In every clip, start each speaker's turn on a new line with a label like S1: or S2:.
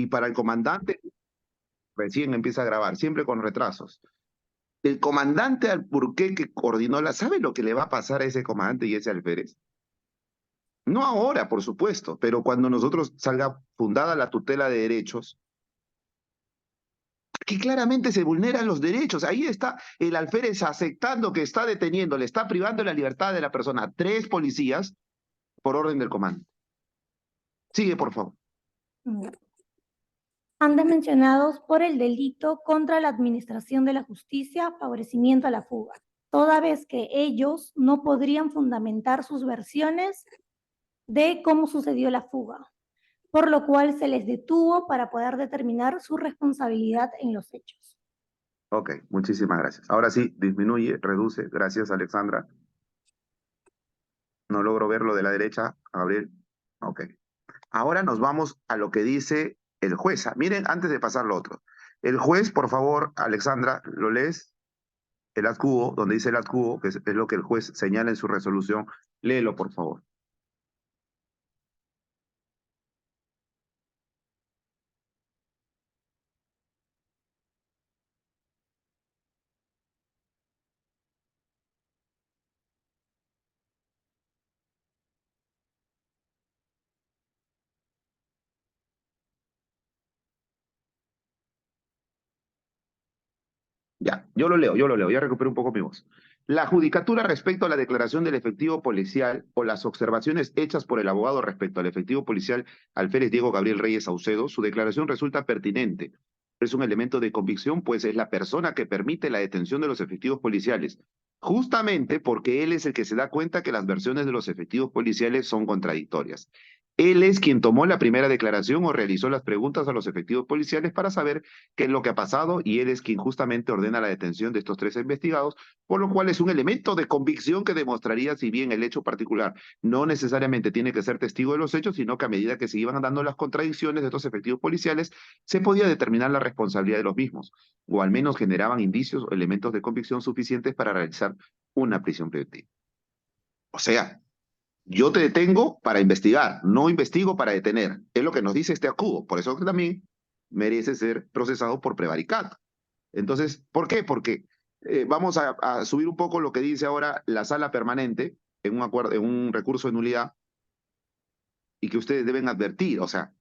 S1: Y para el comandante, recién empieza a grabar, siempre con retrasos. El comandante Alburquerque que coordinó ¿sabe lo que le va a pasar a ese comandante y ese alférez? No ahora, por supuesto, pero cuando nosotros salga fundada la tutela de derechos, que claramente se vulneran los derechos. Ahí está el alférez aceptando que está deteniendo, le está privando de la libertad de la persona a 3 policías por orden del comando. Sigue, por favor.
S2: Antes mencionados por el delito contra la administración de la justicia, favorecimiento a la fuga, toda vez que ellos no podrían fundamentar sus versiones de cómo sucedió la fuga, por lo cual se les detuvo para poder determinar su responsabilidad en los hechos.
S1: Ok, muchísimas gracias. Ahora sí, disminuye, reduce. Gracias, Alexandra. No logro ver lo de la derecha, Gabriel. Ok. Ahora nos vamos a lo que dice el juez. Miren, antes de pasar lo otro. El juez, por favor, Alexandra, ¿lo lees? El ad cubo, donde dice el ad cubo, que es lo que el juez señala en su resolución. Léelo, por favor. Ya, yo lo leo, ya recupero un poco mi voz. La judicatura respecto a la declaración del efectivo policial o las observaciones hechas por el abogado respecto al efectivo policial alférez Diego Gabriel Reyes Saucedo, su declaración resulta pertinente. Es un elemento de convicción, pues es la persona que permite la detención de los efectivos policiales, justamente porque él es el que se da cuenta que las versiones de los efectivos policiales son contradictorias. Él es quien tomó la primera declaración o realizó las preguntas a los efectivos policiales para saber qué es lo que ha pasado y él es quien justamente ordena la detención de estos 3 investigados, por lo cual es un elemento de convicción que demostraría si bien el hecho particular no necesariamente tiene que ser testigo de los hechos, sino que a medida que se iban dando las contradicciones de estos efectivos policiales, se podía determinar la responsabilidad de los mismos, o al menos generaban indicios o elementos de convicción suficientes para realizar una prisión preventiva. O sea, yo te detengo para investigar, no investigo para detener. Es lo que nos dice este acudo. Por eso que también merece ser procesado por prevaricato. Entonces, ¿por qué? Porque vamos a subir un poco lo que dice ahora la sala permanente en un, acuerdo, en un recurso de nulidad y que ustedes deben advertir. O sea,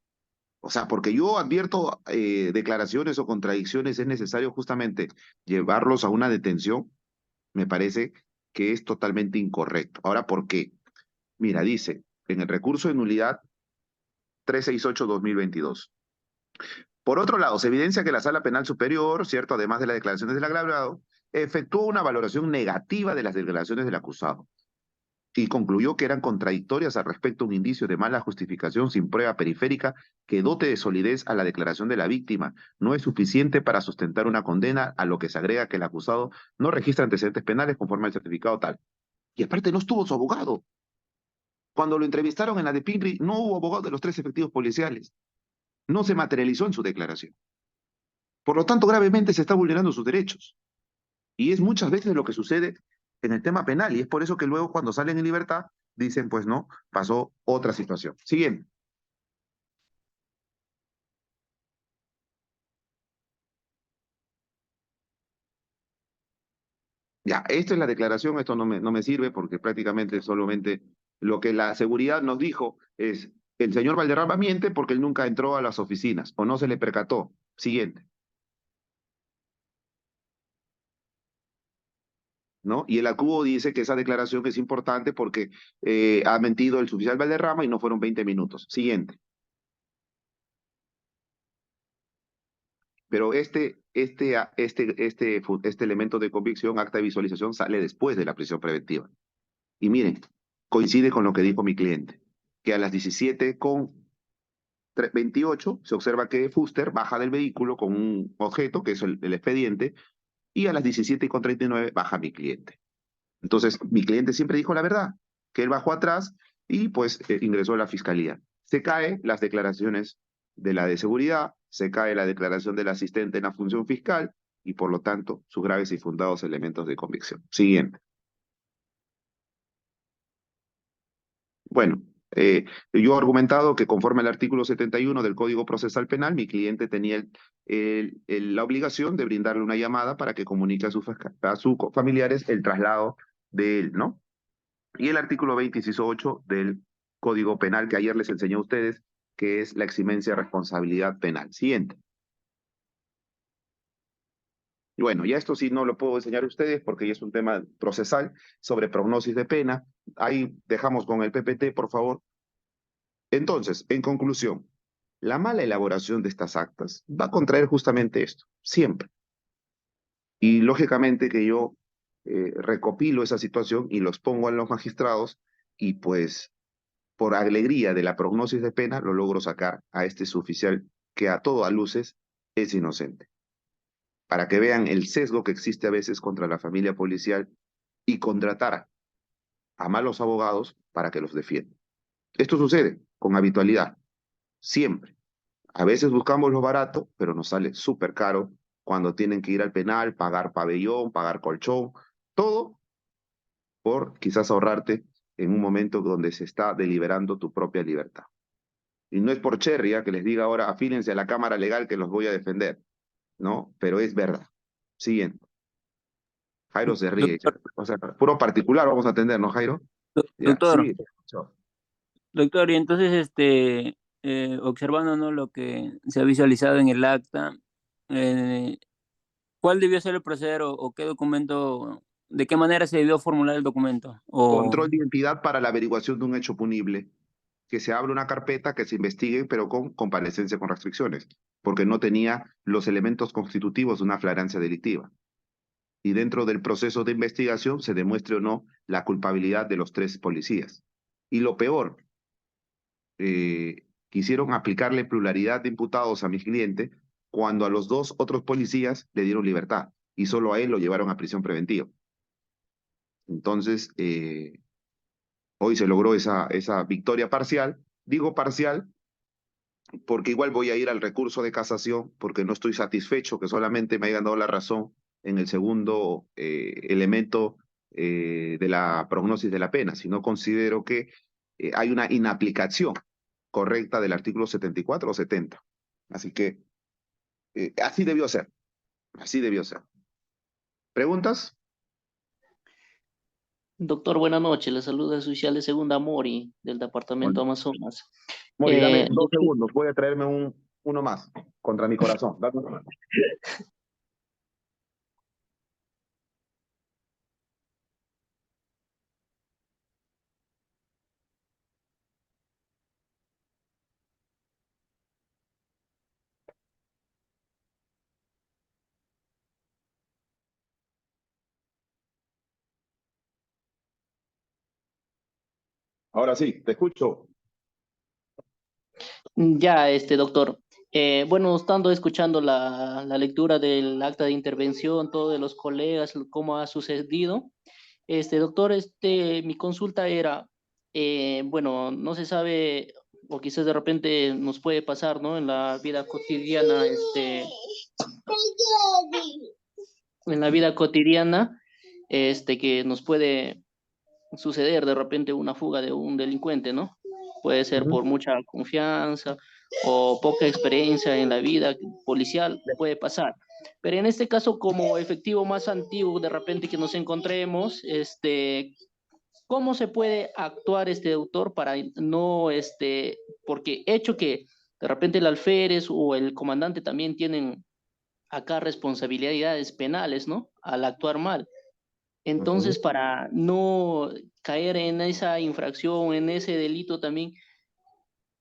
S1: porque yo advierto declaraciones o contradicciones, es necesario justamente llevarlos a una detención, me parece que es totalmente incorrecto. Ahora, ¿por qué? Mira, dice en el recurso de nulidad 368/2022. Por otro lado, se evidencia que la Sala Penal Superior, ¿cierto?, además de las declaraciones del agravado, efectuó una valoración negativa de las declaraciones del acusado y concluyó que eran contradictorias al respecto de un indicio de mala justificación sin prueba periférica que dote de solidez a la declaración de la víctima. No es suficiente para sustentar una condena, a lo que se agrega que el acusado no registra antecedentes penales conforme al certificado tal. Y aparte no estuvo su abogado. Cuando lo entrevistaron en la de Pinri, no hubo abogado de los 3 efectivos policiales. No se materializó en su declaración. Por lo tanto, gravemente se está vulnerando sus derechos. Y es muchas veces lo que sucede en el tema penal. Y es por eso que luego cuando salen en libertad dicen, pues no, pasó otra situación. Siguiente. Ya, esto es la declaración, esto no me sirve porque prácticamente solamente lo que la seguridad nos dijo es, el señor Valderrama miente porque él nunca entró a las oficinas o no se le percató. Siguiente. ¿No? Y el acubo dice que esa declaración es importante porque ha mentido el suboficial Valderrama y no fueron 20 minutos. Siguiente. Pero este elemento de convicción, acta de visualización, sale después de la prisión preventiva. Y miren, coincide con lo que dijo mi cliente, que a las 17:28 se observa que Fuster baja del vehículo con un objeto, que es el expediente, y a las 17:39 baja mi cliente. Entonces, mi cliente siempre dijo la verdad, que él bajó atrás y pues ingresó a la fiscalía. Se caen las declaraciones de la de seguridad, se cae la declaración del asistente en la función fiscal y por lo tanto sus graves y fundados elementos de convicción. Siguiente. Bueno, Yo he argumentado que conforme al artículo 71 del Código Procesal Penal, mi cliente tenía la obligación de brindarle una llamada para que comunique a sus familiares el traslado de él, ¿no? Y el artículo 20, inciso 8 del Código Penal que ayer les enseñé a ustedes, que es la eximencia de responsabilidad penal. Siguiente. Y bueno, ya esto sí no lo puedo enseñar a ustedes porque ya es un tema procesal sobre prognosis de pena. Ahí dejamos con el PPT, por favor. Entonces, en conclusión, la mala elaboración de estas actas va a contraer justamente esto, siempre. Y lógicamente que yo recopilo esa situación y los pongo a los magistrados y pues por alegría de la prognosis de pena lo logro sacar a este suboficial que a todas luces es inocente. Para que vean el sesgo que existe a veces contra la familia policial y contratar a malos abogados para que los defiendan. Esto sucede con habitualidad, siempre. A veces buscamos lo barato, pero nos sale súper caro cuando tienen que ir al penal, pagar pabellón, pagar colchón, todo por quizás ahorrarte en un momento donde se está deliberando tu propia libertad. Y no es por cherry, que les diga ahora, afílense a la Cámara Legal que los voy a defender, ¿no? Pero es verdad. Siguiente. Jairo se ríe.
S3: Doctor,
S1: O sea, puro particular vamos a atender, ¿no, Jairo? Ya,
S3: doctor,
S1: sí.
S3: doctor, y entonces, observando, ¿no?, lo que se ha visualizado en el acta, eh, ¿cuál debió ser el proceder o qué documento, de qué manera se debió formular el documento? O,
S1: Control de identidad para la averiguación de un hecho punible. Que se abra una carpeta, que se investigue, pero con comparecencia con restricciones, porque no tenía los elementos constitutivos de una flagrancia delictiva. Y dentro del proceso de investigación se demuestre o no la culpabilidad de los 3 policías. Y lo peor, quisieron aplicarle pluralidad de imputados a mi cliente cuando a los 2 otros policías le dieron libertad y solo a él lo llevaron a prisión preventiva. Entonces, hoy se logró esa victoria parcial. Digo parcial porque igual voy a ir al recurso de casación porque no estoy satisfecho que solamente me hayan dado la razón en el segundo elemento de la prognosis de la pena, sino considero que hay una inaplicación correcta del artículo 74 o 70. Así que así debió ser, así debió ser. ¿Preguntas?
S4: Doctor, buenas noches. Le saluda el oficial de segunda Mori del departamento Amazonas.
S1: Mori, dame 2
S4: Doctor,
S1: segundos, voy a traerme uno más contra mi corazón. Dame uno más. Ahora sí, te escucho.
S4: ya, doctor. Bueno, estando escuchando la lectura del acta de intervención, todos de los colegas, cómo ha sucedido, doctor, mi consulta era, bueno, no se sabe, o quizás de repente nos puede pasar, ¿no? En la vida cotidiana, en la vida cotidiana, que nos puede suceder de repente una fuga de un delincuente, ¿no? Puede ser por mucha confianza o poca experiencia en la vida policial, puede pasar. Pero en este caso, como efectivo más antiguo, de repente que nos encontremos, ¿cómo se puede actuar este autor para no, porque hecho que de repente el alférez o el comandante también tienen acá responsabilidades penales, ¿no? Al actuar mal. Entonces, para no caer en esa infracción, en ese delito también,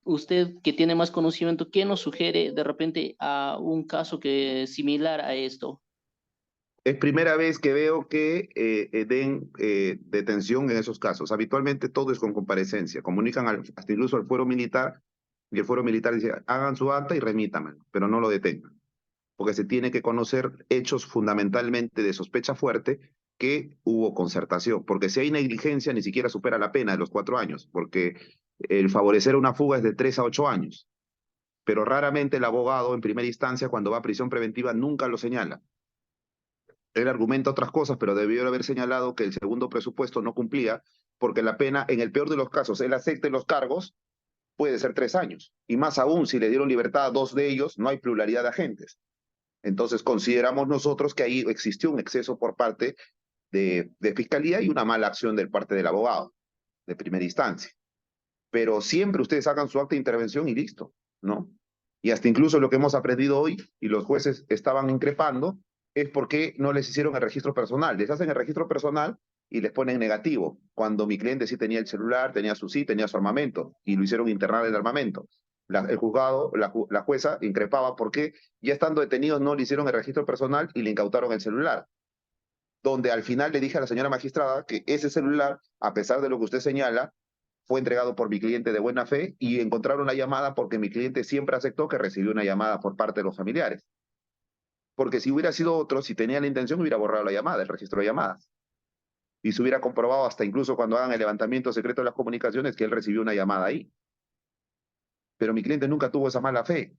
S4: usted que tiene más conocimiento, ¿qué nos sugiere de repente a un caso que es similar a esto?
S1: Es primera vez que veo que den detención en esos casos. Habitualmente todo es con comparecencia. Comunican hasta incluso al fuero militar y el fuero militar dice, hagan su acta y remítanmelo, pero no lo detengan. Porque se tiene que conocer hechos fundamentalmente de sospecha fuerte que hubo concertación. Porque si hay negligencia ni siquiera supera la pena de los 4 años, porque el favorecer una fuga es de 3 a 8 años. Pero raramente el abogado en primera instancia cuando va a prisión preventiva nunca lo señala. Él argumenta otras cosas, pero debió haber señalado que el segundo presupuesto no cumplía porque la pena, en el peor de los casos, él acepte los cargos, puede ser 3 años. Y más aún, si le dieron libertad a 2 de ellos, no hay pluralidad de agentes. Entonces consideramos nosotros que ahí existió un exceso por parte de Fiscalía y una mala acción de parte del abogado de primera instancia. Pero siempre ustedes hagan su acta de intervención y listo, ¿no? Y hasta incluso lo que hemos aprendido hoy, y los jueces estaban increpando, es por qué no les hicieron el registro personal. Les hacen el registro personal y les ponen negativo, cuando mi cliente sí tenía el celular, tenía su armamento, y lo hicieron internar el armamento. El juzgado, la jueza increpaba porque ya estando detenidos no le hicieron el registro personal y le incautaron el celular. Donde al final le dije a la señora magistrada que ese celular, a pesar de lo que usted señala, fue entregado por mi cliente de buena fe y encontraron la llamada porque mi cliente siempre aceptó que recibió una llamada por parte de los familiares. Porque si hubiera sido otro, si tenía la intención, hubiera borrado la llamada, el registro de llamadas. Y se hubiera comprobado hasta incluso cuando hagan el levantamiento secreto de las comunicaciones que él recibió una llamada ahí. Pero mi cliente nunca tuvo esa mala fe.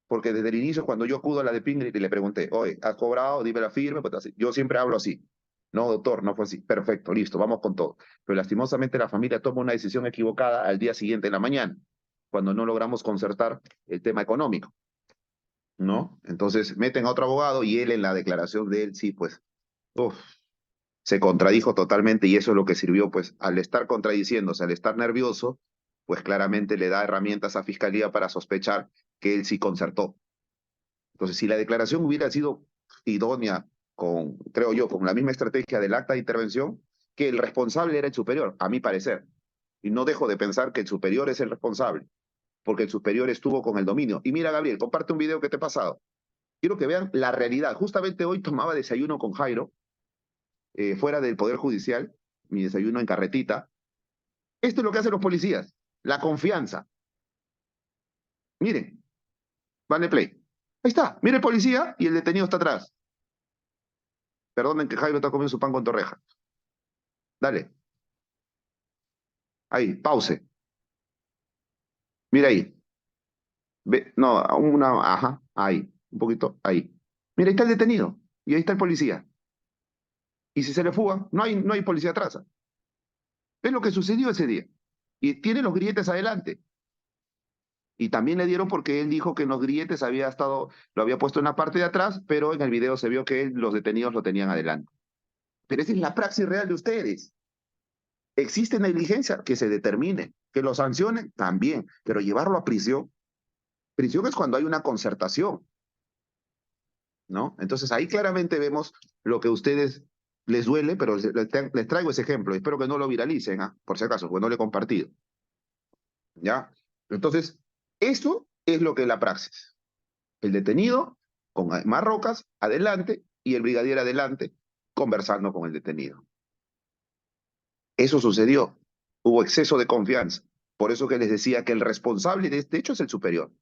S1: Porque desde el inicio, cuando yo acudo a la de Pingrid y le pregunté, oye, ¿has cobrado? Dime la firma. Pues así. Yo siempre hablo así. No, doctor, no fue así. Perfecto, listo, vamos con todo. Pero lastimosamente la familia toma una decisión equivocada al día siguiente en la mañana, cuando no logramos concertar el tema económico, ¿no? Entonces meten a otro abogado y él en la declaración de él, sí, pues, se contradijo totalmente y eso es lo que sirvió, pues, al estar contradiciéndose, al estar nervioso, pues claramente le da herramientas a Fiscalía para sospechar que él sí concertó. Entonces, si la declaración hubiera sido idónea, creo yo, con la misma estrategia del acta de intervención, que el responsable era el superior, a mi parecer. Y no dejo de pensar que el superior es el responsable, porque el superior estuvo con el dominio. Y mira, Gabriel, comparte un video que te he pasado. Quiero que vean la realidad. Justamente hoy tomaba desayuno con Jairo, fuera del Poder Judicial, mi desayuno en carretita. Esto es lo que hacen los policías, la confianza. Miren, vale play. Ahí está, mire el policía y el detenido está atrás. Perdonen que Jairo está comiendo su pan con torreja. Dale. Ahí, pause. Mira ahí. Ve, no, ajá, ahí. Un poquito, ahí. Mira, ahí está el detenido. Y ahí está el policía. Y si se le fuga, no hay policía atrás. Es lo que sucedió ese día. Y tiene los grilletes adelante. Y también le dieron porque él dijo que en los grilletes lo había puesto en la parte de atrás, pero en el video se vio que los detenidos lo tenían adelante. Pero esa es la praxis real de ustedes. ¿Existe negligencia? Que se determine. Que lo sancionen, también. Pero llevarlo a prisión. Prisión es cuando hay una concertación, ¿no? Entonces ahí claramente vemos lo que a ustedes les duele, pero les traigo ese ejemplo. Espero que no lo viralicen, por si acaso, porque no lo he compartido. ¿Ya? Entonces, eso es lo que es la praxis. El detenido con más rocas adelante y el brigadier adelante conversando con el detenido. Eso sucedió. Hubo exceso de confianza. Por eso que les decía que el responsable de este hecho es el superior.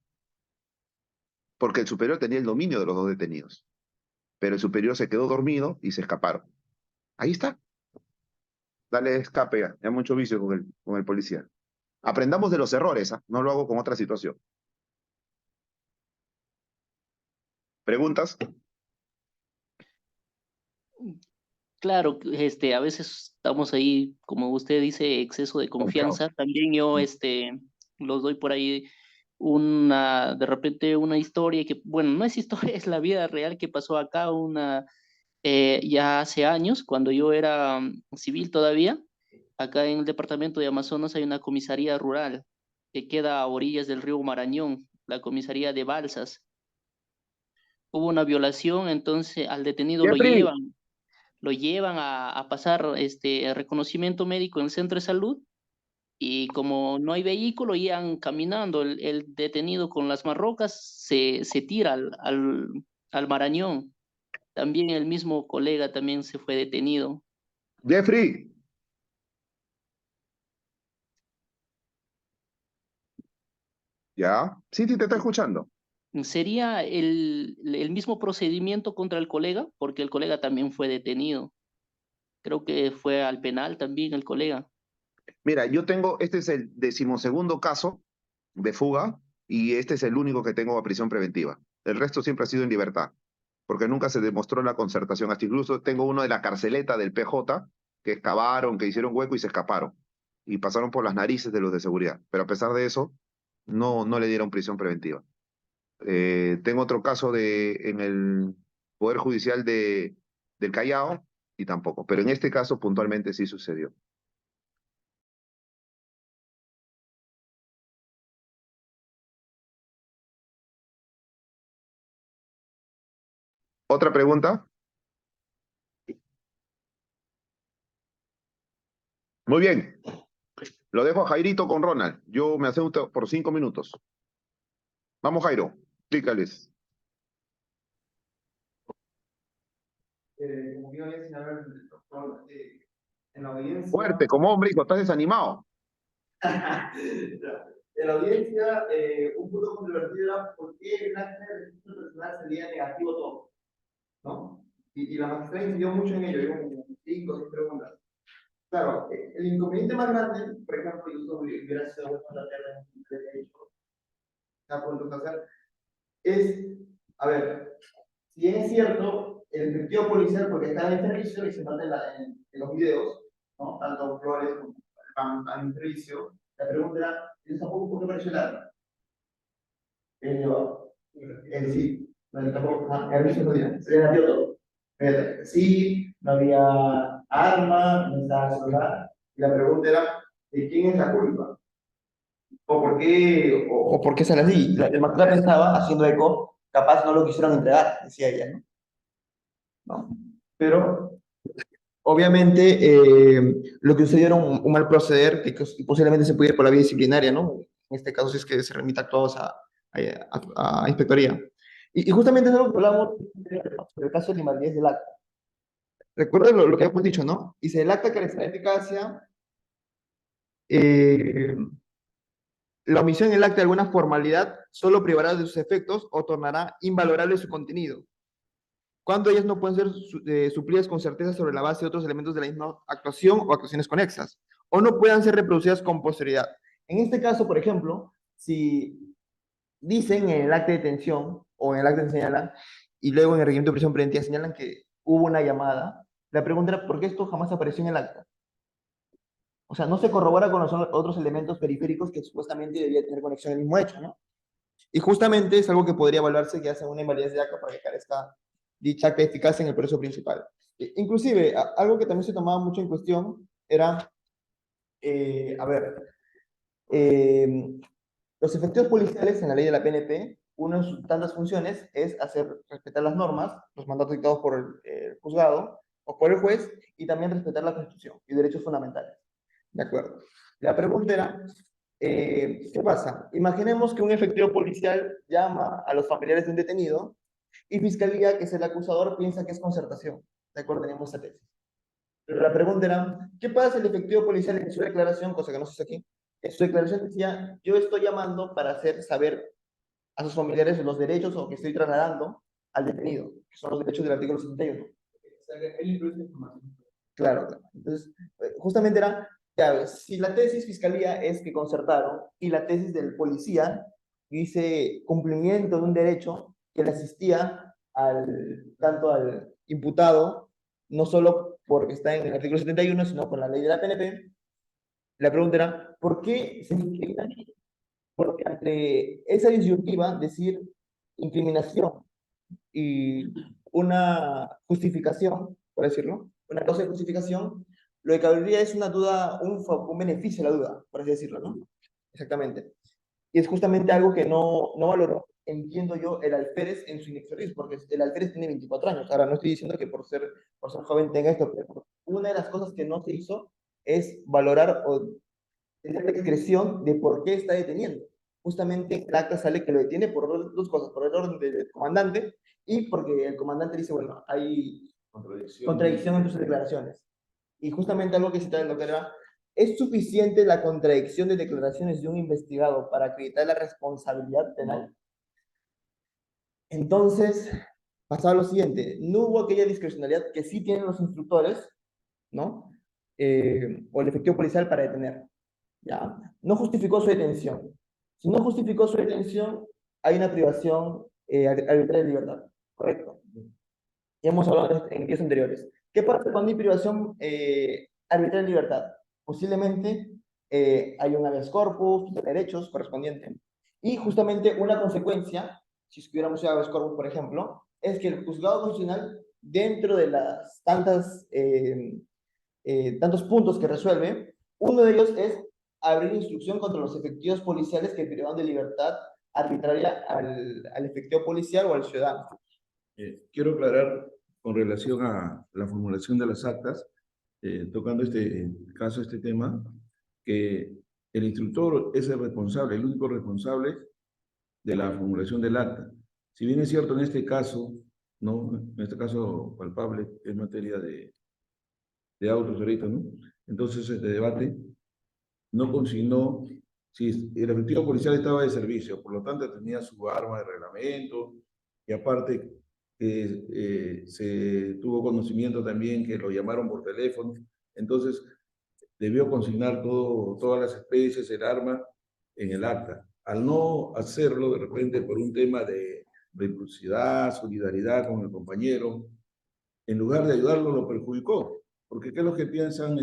S1: Porque el superior tenía el dominio de los dos detenidos. Pero el superior se quedó dormido y se escaparon. Ahí está. Dale escape, ya mucho vicio con el policía. Aprendamos de los errores, no lo hago con otra situación. ¿Preguntas?
S4: Claro, a veces estamos ahí, como usted dice, exceso de confianza. También yo, los doy por ahí de repente una historia que, bueno, no es historia, es la vida real que pasó acá ya hace años, cuando yo era civil todavía. Acá en el departamento de Amazonas hay una comisaría rural que queda a orillas del río Marañón, la comisaría de Balsas. Hubo una violación, entonces al detenido
S1: Jeffrey,
S4: lo llevan a pasar reconocimiento médico en el centro de salud y como no hay vehículo, iban caminando. El detenido con las marrocas se tira al Marañón. También el mismo colega también se fue detenido.
S1: Jeffrey. ¿Ya? Sí, sí, te está escuchando.
S4: Sería el mismo procedimiento contra el colega, porque el colega también fue detenido. Creo que fue al penal también el colega.
S1: Mira, este es el 12º caso de fuga y este es el único que tengo a prisión preventiva. El resto siempre ha sido en libertad, porque nunca se demostró la concertación. Hasta incluso tengo uno de la carceleta del PJ, que excavaron, que hicieron hueco y se escaparon. Y pasaron por las narices de los de seguridad. Pero a pesar de eso, no le dieron prisión preventiva. Tengo otro caso en el Poder Judicial del Callao y tampoco. Pero en este caso puntualmente sí sucedió. ¿Otra pregunta? Muy bien. Lo dejo a Jairito con Ronald. Yo me asento por 5 minutos. Vamos, Jairo. Explícales.
S5: Como bien había señalado el doctor, en la audiencia,
S1: Fuerte, como hombre, hijo, estás desanimado.
S5: en la audiencia, un punto controvertido era por qué el acta de registro personal salía negativo todo, ¿no? Y la magistrada incidió mucho en ello, digo, como 5 o 6 preguntas. Claro, el inconveniente más grande, por ejemplo, y eso hubiera sido bueno plantearlo en el derecho, a punto de hacer, es, a ver, si bien es cierto, el efectivo policial, porque está en el servicio y se nota en los videos, ¿no? Tanto Flores como Pam en servicio, la pregunta era, ¿eso tampoco por qué apareció el arma? Él llevaba. Él sí, no, tampoco, el servicio no había, se le nació todo. Sí, no había arma, no estaba celular, y la pregunta era, ¿de quién es la culpa? ¿O por qué, o por qué sale así? El magistrado pensaba, haciendo eco, capaz no lo quisieron entregar, decía ella, ¿no? ¿No? Pero obviamente lo que sucedió era un mal proceder que posiblemente se pudiera ir por la vía disciplinaria, ¿no? En este caso, si es que se remite a todos a inspectoría. Y justamente es algo que hablamos del caso de invalidez del acta. Recuerda lo que hemos dicho, ¿no? Dice, el acta carecerá de eficacia, la omisión en el acta de alguna formalidad solo privará de sus efectos o tornará invalorable su contenido, cuando ellas no pueden ser suplidas con certeza sobre la base de otros elementos de la misma actuación o actuaciones conexas, o no puedan ser reproducidas con posterioridad. En este caso, por ejemplo, si dicen en el acta de detención o en el acta de señalan, y luego en el reglamento de prisión preventiva señalan que hubo una llamada, la pregunta era, ¿por qué esto jamás apareció en el acta? O sea, no se corrobora con los otros elementos periféricos que supuestamente debía tener conexión el mismo hecho, ¿no? Y justamente es algo que podría evaluarse que hace una invalidez de acta para que carezca dicha acta eficacia en el proceso principal. Inclusive, algo que también se tomaba mucho en cuestión era, los efectivos policiales en la ley de la PNP, una de sus tantas funciones es hacer respetar las normas, los mandatos dictados por el juzgado o por el juez, y también respetar la Constitución y derechos fundamentales. ¿De acuerdo? La pregunta era, ¿qué pasa? Imaginemos que un efectivo policial llama a los familiares de un detenido y Fiscalía, que es el acusador, piensa que es concertación. ¿De acuerdo? Tenemos esta tesis. Pero la pregunta era, ¿qué pasa si el efectivo policial en su declaración, cosa que no se hace aquí, en su declaración decía, yo estoy llamando para hacer saber a sus familiares los derechos o que estoy trasladando al detenido, que son los derechos del artículo 71? O sea, él introduce información. Claro, claro. Entonces, justamente era, ya, si la tesis fiscalía es que concertaron y la tesis del policía dice cumplimiento de un derecho que le asistía tanto al imputado, no solo porque está en el artículo 71, sino por la ley de la PNP, la pregunta era, ¿por qué se incrimina? Porque ante esa disyuntiva, decir incriminación y una justificación, por decirlo, una causa de justificación, lo que cabría es una duda, un beneficio a la duda, por así decirlo, ¿no? Exactamente. Y es justamente algo que no valoró, entiendo yo, el alférez en su inexpertise, porque el alférez tiene 24 años. Ahora, no estoy diciendo que por ser joven tenga esto, pero una de las cosas que no se hizo es valorar o tener la expresión de por qué está deteniendo. Justamente el acta sale que lo detiene por dos cosas, por el orden del comandante y porque el comandante dice, bueno, hay contradicción en tus declaraciones. Y justamente algo que se trae lo que era, ¿es suficiente la contradicción de declaraciones de un investigado para acreditar la responsabilidad penal? Entonces, pasaba lo siguiente, no hubo aquella discrecionalidad que sí tienen los instructores, ¿no? O el efectivo policial para detener. ¿Ya? No justificó su detención. Si no justificó su detención, hay una privación arbitraria de libertad. Correcto. Ya hemos hablado en días anteriores. ¿Qué pasa cuando hay privación arbitrar libertad. Posiblemente hay un habeas corpus, derechos correspondientes. Y justamente una consecuencia, si estuviéramos en habeas corpus, por ejemplo, es que el juzgado constitucional, dentro de las tantos puntos que resuelve, uno de ellos es abrir instrucción contra los efectivos policiales que privan de libertad arbitraria al efectivo policial o al ciudadano.
S6: Quiero aclarar con relación a la formulación de las actas, tocando este caso, este tema, que el instructor es el responsable, el único responsable de la formulación del acta. Si bien es cierto en este caso, ¿no? En este caso palpable, es materia de autos ahorita, ¿no? Entonces este debate no consignó si el efectivo policial estaba de servicio, por lo tanto tenía su arma de reglamento, y aparte se tuvo conocimiento también que lo llamaron por teléfono, entonces debió consignar todas las especies, el arma, en el acta. Al no hacerlo, de repente, por un tema de reciprocidad, solidaridad con el compañero, en lugar de ayudarlo, lo perjudicó. Porque ¿qué es lo que piensan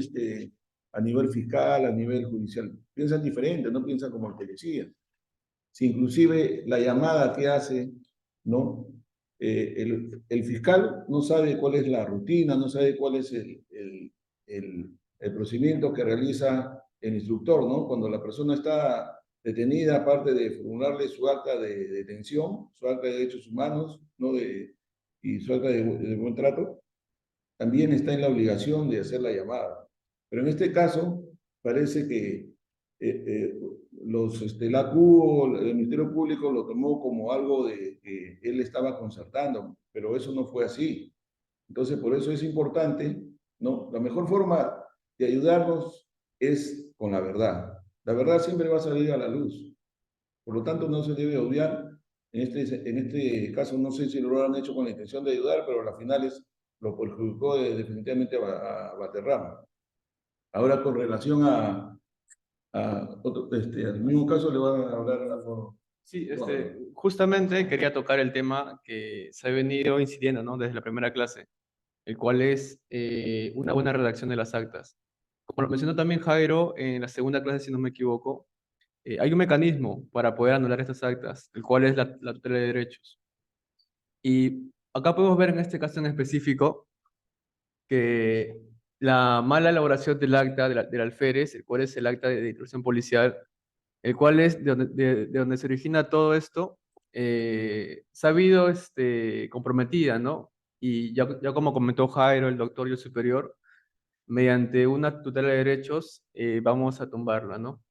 S6: a nivel fiscal, a nivel judicial? Piensan diferente, no piensan como el policía. Si inclusive la llamada que hace, ¿no? El fiscal no sabe cuál es la rutina, no sabe cuál es el procedimiento que realiza el instructor, ¿no? Cuando la persona está detenida, aparte de formularle su acta de detención, su acta de derechos humanos, ¿no? Y su acta de buen trato, también está en la obligación de hacer la llamada. Pero en este caso, parece que la CUO, el Ministerio Público lo tomó como algo de que él estaba concertando, pero eso no fue así. Entonces, por eso es importante, ¿no? La mejor forma de ayudarnos es con la verdad. La verdad siempre va a salir a la luz. Por lo tanto, no se debe obviar. En este caso, no sé si lo han hecho con la intención de ayudar, pero a las finales lo perjudicó definitivamente a Valderrama. Ahora, con relación al mismo caso, le va a hablar algo.
S7: Sí, justamente quería tocar el tema que se ha venido incidiendo, ¿no? Desde la primera clase, el cual es una buena redacción de las actas. Como lo mencionó también Jairo en la segunda clase, si no me equivoco, hay un mecanismo para poder anular estas actas, el cual es la tutela de derechos. Y acá podemos ver en este caso en específico que la mala elaboración del acta del alférez, el cual es el acta de instrucción policial, el cual es de donde se origina todo esto, se ha habido comprometida, ¿no? Y ya como comentó Jairo, el doctor y el superior, mediante una tutela de derechos vamos a tumbarla, ¿no?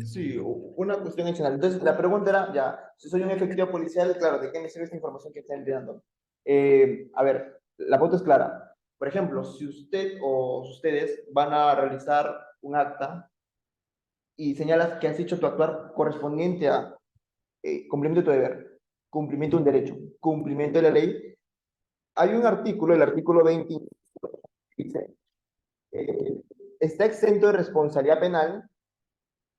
S5: Sí, una cuestión adicional. Entonces, la pregunta era, ya, si soy un efectivo policial, claro, ¿de qué me sirve esta información que está enviando? A ver, la pauta es clara. Por ejemplo, si usted o ustedes van a realizar un acta y señalas que has hecho tu actuar correspondiente a cumplimiento de tu deber, cumplimiento de un derecho, cumplimiento de la ley, hay un artículo, el artículo 20, que dice, está exento de responsabilidad penal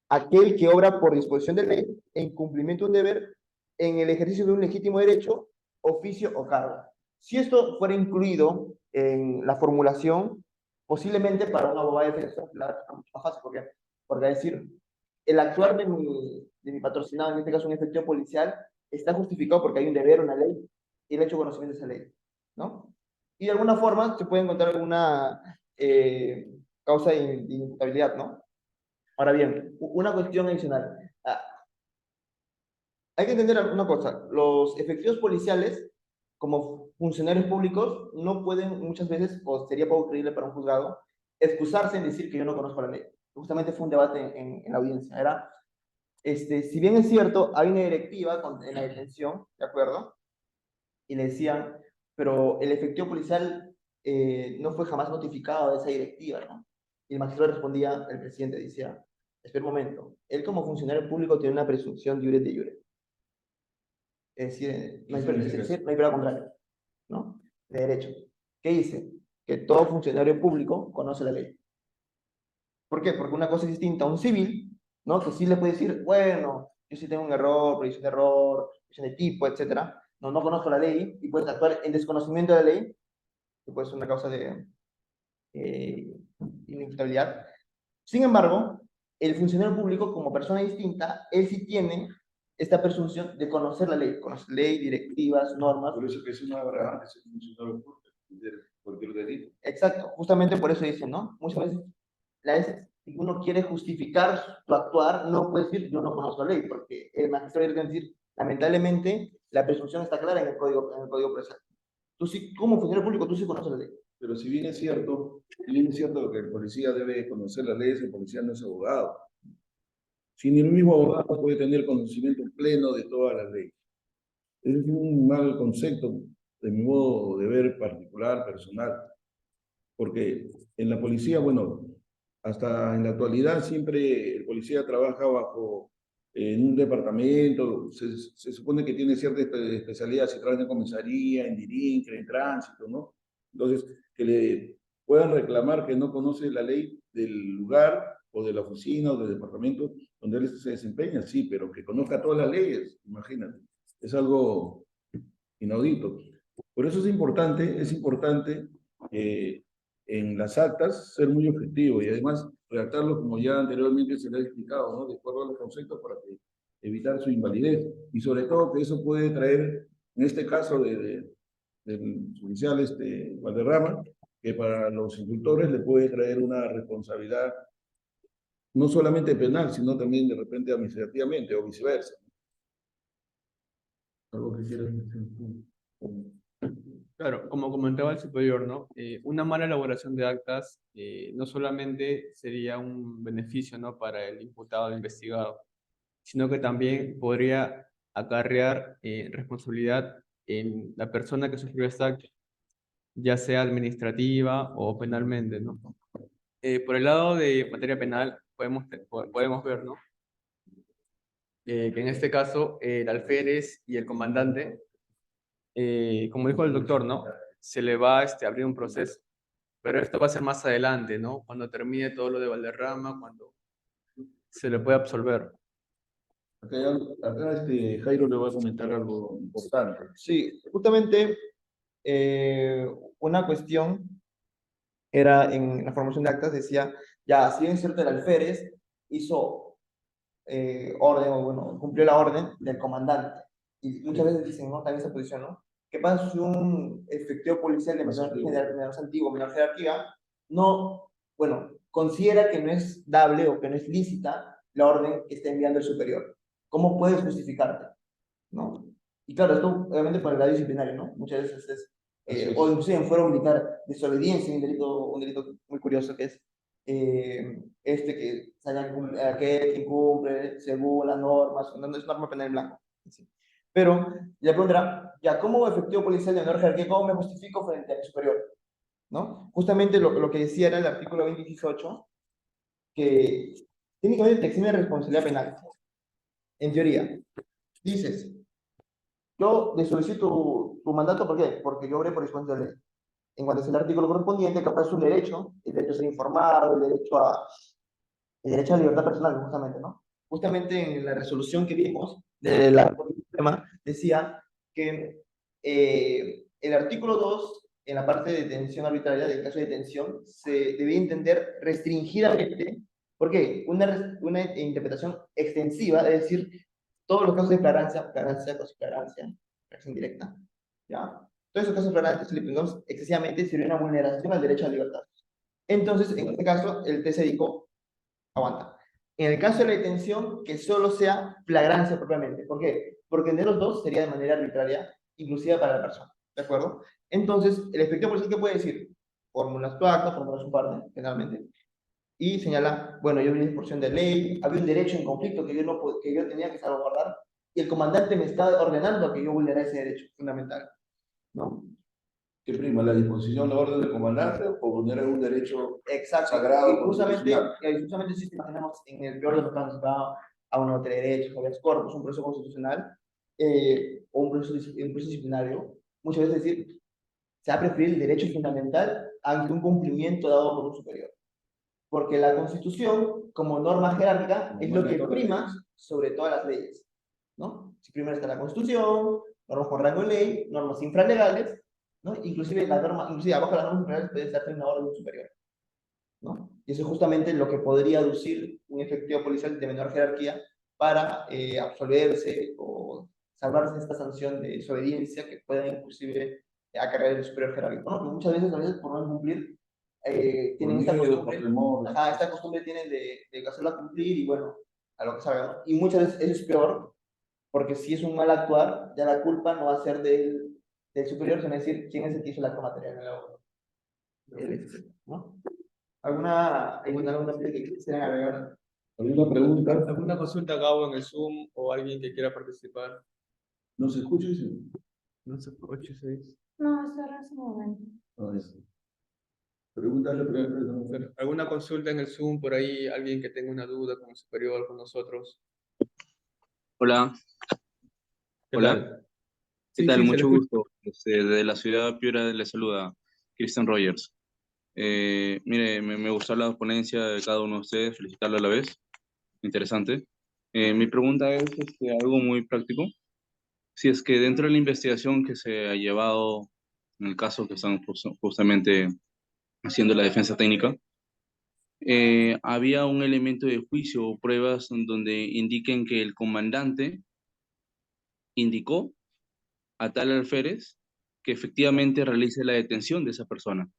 S5: aquel que obra por disposición de ley en cumplimiento de un deber en el ejercicio de un legítimo derecho, oficio o cargo. Si esto fuera incluido en la formulación, posiblemente para un abogado de defensa, mucho más fácil, porque decir, el actuar de mi patrocinado, en este caso un efectivo policial, está justificado porque hay un deber, una ley, y él ha hecho conocimiento de esa ley, ¿no? Y de alguna forma se puede encontrar alguna causa de imputabilidad, ¿no? Ahora bien, una cuestión adicional. Hay que entender una cosa, los efectivos policiales, como funcionarios públicos, no pueden muchas veces, o sería poco creíble para un juzgado, excusarse en decir que yo no conozco la ley. Justamente fue un debate en la audiencia. Era, si bien es cierto, hay una directiva en la detención, ¿de acuerdo? Y le decían, pero el efectivo policial no fue jamás notificado de esa directiva, ¿no? Y el magistrado respondía, el presidente decía, espera un momento, él como funcionario público tiene una presunción de iure. Es decir, no hay prueba contraria, ¿no? De derecho. ¿Qué dice? Que todo funcionario público conoce la ley. ¿Por qué? Porque una cosa es distinta a un civil, ¿no? Que sí le puede decir, bueno, yo sí tengo un error, previsión de error, previsión de tipo, etcétera. No conozco la ley y puedes actuar en desconocimiento de la ley. que puede ser una causa de inimputabilidad. Sin embargo, el funcionario público, como persona distinta, él sí tiene esta presunción de conocer la ley, directivas, normas.
S6: Por eso que es una agravante ser funcionario público, cualquier delito.
S5: Exacto, justamente por eso dicen, ¿no? Muchas veces, si uno quiere justificar su actuar, no puede decir yo no conozco la ley, porque el magistrado tiene que decir, lamentablemente, la presunción está clara en el código procesal. Tú sí, como funcionario público, tú sí conoces la ley.
S6: Pero si bien es cierto que el policía debe conocer las leyes, el policía no es abogado. Si ni el mismo abogado puede tener conocimiento pleno de todas las leyes. Ese es un mal concepto, de mi modo de ver particular, personal. Porque en la policía, bueno, hasta en la actualidad siempre el policía trabaja en un departamento, se supone que tiene cierta especialidad, si trabaja en comisaría, en DIRINCRE, en tránsito, ¿no? Entonces, que le puedan reclamar que no conoce la ley del lugar o de la oficina o del departamento donde él se desempeña, sí, pero que conozca todas las leyes, imagínate. Es algo inaudito. Por eso es importante en las actas ser muy objetivo y además redactarlo como ya anteriormente se le ha explicado, ¿no? De acuerdo a los conceptos para evitar su invalidez. Y sobre todo que eso puede traer, en este caso del oficial Valderrama, que para los instructores le puede traer una responsabilidad no solamente penal, sino también de repente administrativamente o viceversa. ¿Algo que quieras decir?
S7: Claro, como comentaba el superior, ¿no? Una mala elaboración de actas no solamente sería un beneficio, ¿no? Para el imputado o el investigado, sino que también podría acarrear responsabilidad en la persona que sufrió esta acta, ya sea administrativa o penalmente, ¿no? Por el lado de materia penal, podemos ver, ¿no? Que en este caso, el alférez y el comandante, como dijo el doctor, ¿no? Se le va a abrir un proceso, pero esto va a ser más adelante, ¿no? Cuando termine todo lo de Valderrama, cuando se le puede absolver.
S6: Acá Jairo le va a comentar algo importante.
S5: Sí, justamente una cuestión era en la formación de actas, decía, ya, si bien es cierto, el alférez hizo orden, o bueno, cumplió la orden del comandante. Y muchas veces dicen, ¿no? También esa posición, ¿no? ¿Qué pasa si un efectivo policial de menor antiguo, menor jerarquía, no, bueno, considera que no es dable o que no es lícita la orden que está enviando el superior? ¿Cómo puedes justificarte? ¿No? Y claro, esto obviamente por el lado disciplinario, ¿no? Muchas veces o inclusive en fuero militar, desobediencia, un delito muy curioso que es que aquel que incumple según las normas, no es norma penal en blanco. ¿Sí? Pero ya preguntará, ya, ¿cómo efectivo policial de menor jerarquía, cómo me justifico frente al superior? ¿No? Justamente lo que decía era el artículo 2018, que técnicamente te exime de responsabilidad penal. En teoría, dices, yo le solicito tu mandato, ¿por qué? Porque yo obré por disposición de ley. En cuanto es el artículo correspondiente, capaz es un derecho, el derecho a ser informado, el derecho a libertad personal, justamente, ¿no? Justamente en la resolución que vimos de la tema, decía que el artículo 2, en la parte de detención arbitraria, del caso de detención, se debía entender restringidamente, ¿por qué? Una interpretación extensiva, es decir, todos los casos de flagrancia, cosiflagrancia, flagrancia indirecta, ¿ya? Todos esos casos flagrantes, digamos, excesivamente sería una vulneración al derecho a la libertad. Entonces, en este caso, el TC dijo, aguanta. En el caso de la detención, que solo sea flagrancia propiamente. ¿Por qué? Porque en los dos sería de manera arbitraria, inclusiva para la persona. ¿De acuerdo? Entonces, el efectivo policial, ¿qué puede decir? Fórmulas tu acta, fórmulas su parte, generalmente. Y señala, bueno, yo vi una disposición de ley, había un derecho en conflicto que yo tenía que salvaguardar, y el comandante me está ordenando a que yo vulnere ese derecho fundamental, ¿no?
S6: ¿Qué prima? ¿La disposición, la orden del comandante o poner algún derecho
S5: sagrado? Y
S6: justamente
S5: si imaginamos en el peor de los casos, va a una otra derecho, habeas corpus, un proceso constitucional o un proceso disciplinario, muchas veces decir, se va a preferir el derecho fundamental ante un cumplimiento dado por un superior. Porque la Constitución, como norma jerárquica, es lo que prima sobre todas las leyes, ¿no? Si primero está la Constitución, normas con rango de ley, normas infralegales, ¿no? Inclusive la norma, inclusive abajo de las normas superiores puede estar en una orden superior, ¿no? Y eso es justamente lo que podría aducir un efectivo policial de menor jerarquía para absolverse o salvarse de esta sanción de desobediencia que pueda inclusive acarrear el superior jerárquico, ¿no? Porque muchas veces por no cumplir tienen esta costumbre, esta costumbre tienen de hacerla cumplir y bueno, a lo que salga, ¿no? Y muchas veces eso es peor, porque si es un mal actuar, ya la culpa no va a ser del superior, sino decir quién es el que hizo el acto material, ¿no? ¿Alguna pregunta que quisieran agregar?
S6: ¿Alguna pregunta?
S7: ¿Alguna consulta, Gabo, en el Zoom o alguien que quiera participar?
S6: ¿No se escucha eso?
S7: No sé, 8, 6.
S2: No, eso era su momento.
S6: No, eso. Pregúntale, pregúntale.
S7: ¿Alguna consulta en el Zoom por ahí? ¿Alguien que tenga una duda con el superior, con nosotros?
S8: Hola,
S7: ¿Qué
S8: hola,
S7: tal?
S8: ¿qué
S7: Sí,
S8: tal?
S7: sí, se le
S8: Mucho
S7: escucha.
S8: gusto. De la ciudad de Piura le saluda Christian Rogers. Mire, me gustó la ponencia de cada uno de ustedes, felicitarlo a la vez, interesante. Mi pregunta es algo muy práctico. Si es que dentro de la investigación que se ha llevado en el caso que están justamente haciendo la defensa técnica, había un elemento de juicio o pruebas en donde indiquen que el comandante indicó a tal alférez que efectivamente realice la detención de esa persona.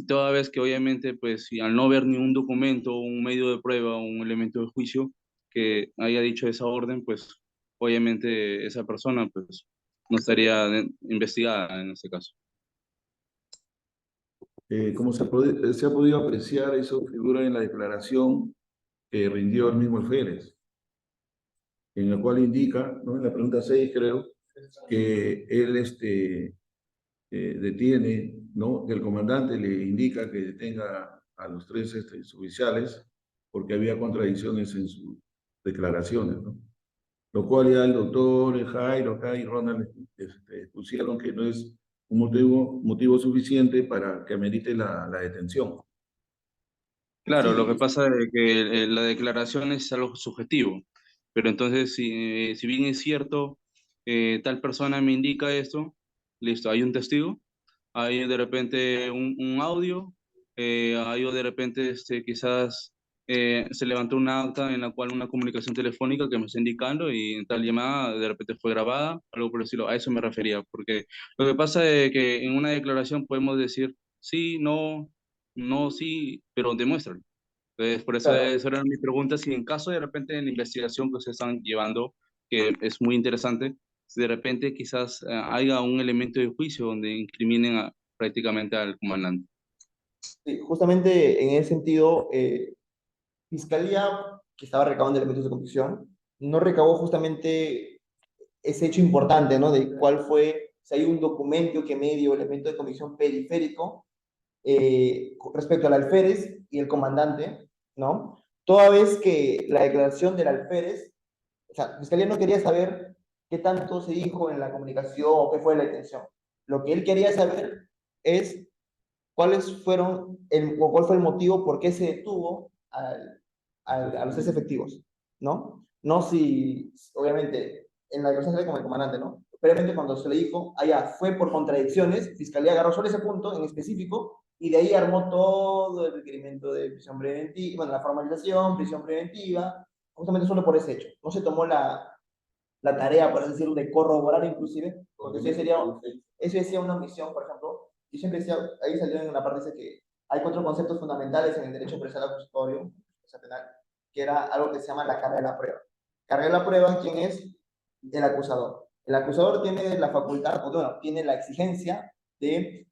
S8: Toda vez que obviamente, pues, si al no ver ni un documento, un medio de prueba o un elemento de juicio que haya dicho esa orden, pues, obviamente esa persona, pues, no estaría investigada en este caso.
S6: Como se ha podido apreciar, eso figura en la declaración que rindió el mismo alférez, en la cual indica, ¿no? En la pregunta 6 creo, que él detiene, ¿no? Que el comandante le indica que detenga a los 3 oficiales porque había contradicciones en sus declaraciones, ¿no? Lo cual ya el doctor Jairo acá y Ronald pusieron que no es un motivo suficiente para que amerite la detención.
S8: Claro, lo que
S5: Sí,
S8: pasa es que la declaración es algo subjetivo, pero entonces si bien es cierto, tal persona me indica esto, listo, hay un testigo, hay de repente un audio, hay de repente quizás se levantó una acta en la cual una comunicación telefónica que me está indicando y en tal llamada de repente fue grabada, algo por decirlo, a eso me refería, porque lo que pasa es que en una declaración podemos decir sí, no, no, sí, pero demuéstralo. Entonces, por eso
S5: claro.
S8: esa era mi pregunta, si en caso de repente en la investigación que ustedes están llevando, que es muy interesante, si de repente quizás haya un elemento de juicio donde incriminen prácticamente al comandante.
S5: Sí, justamente en ese sentido, Fiscalía, que estaba recabando elementos de convicción, no recabó justamente ese hecho importante, ¿no? De cuál fue, si hay un documento que medio elemento de convicción periférico respecto al alférez y el comandante, ¿no? Toda vez que la declaración del alférez, o sea, Fiscalía no quería saber qué tanto se dijo en la comunicación o qué fue la intención. Lo que él quería saber es cuáles fueron o cuál fue el motivo por qué se detuvo a los 3 efectivos, ¿no? No si, obviamente, en la declaración sale como el comandante, ¿no? Previamente cuando se le dijo, allá fue por contradicciones, Fiscalía agarró solo ese punto en específico y de ahí armó todo el requerimiento de prisión preventiva, bueno, la formalización, prisión preventiva, justamente solo por ese hecho. No se tomó la tarea, por así decirlo, de corroborar inclusive, porque eso sería una omisión, por ejemplo. Yo siempre decía, ahí salió en una parte dice que hay 4 conceptos fundamentales en el derecho procesal acusatorio, penal, que era algo que se llama la carga de la prueba. Carga de la prueba, ¿quién es? El acusador. El acusador tiene la facultad, o bueno, tiene la exigencia de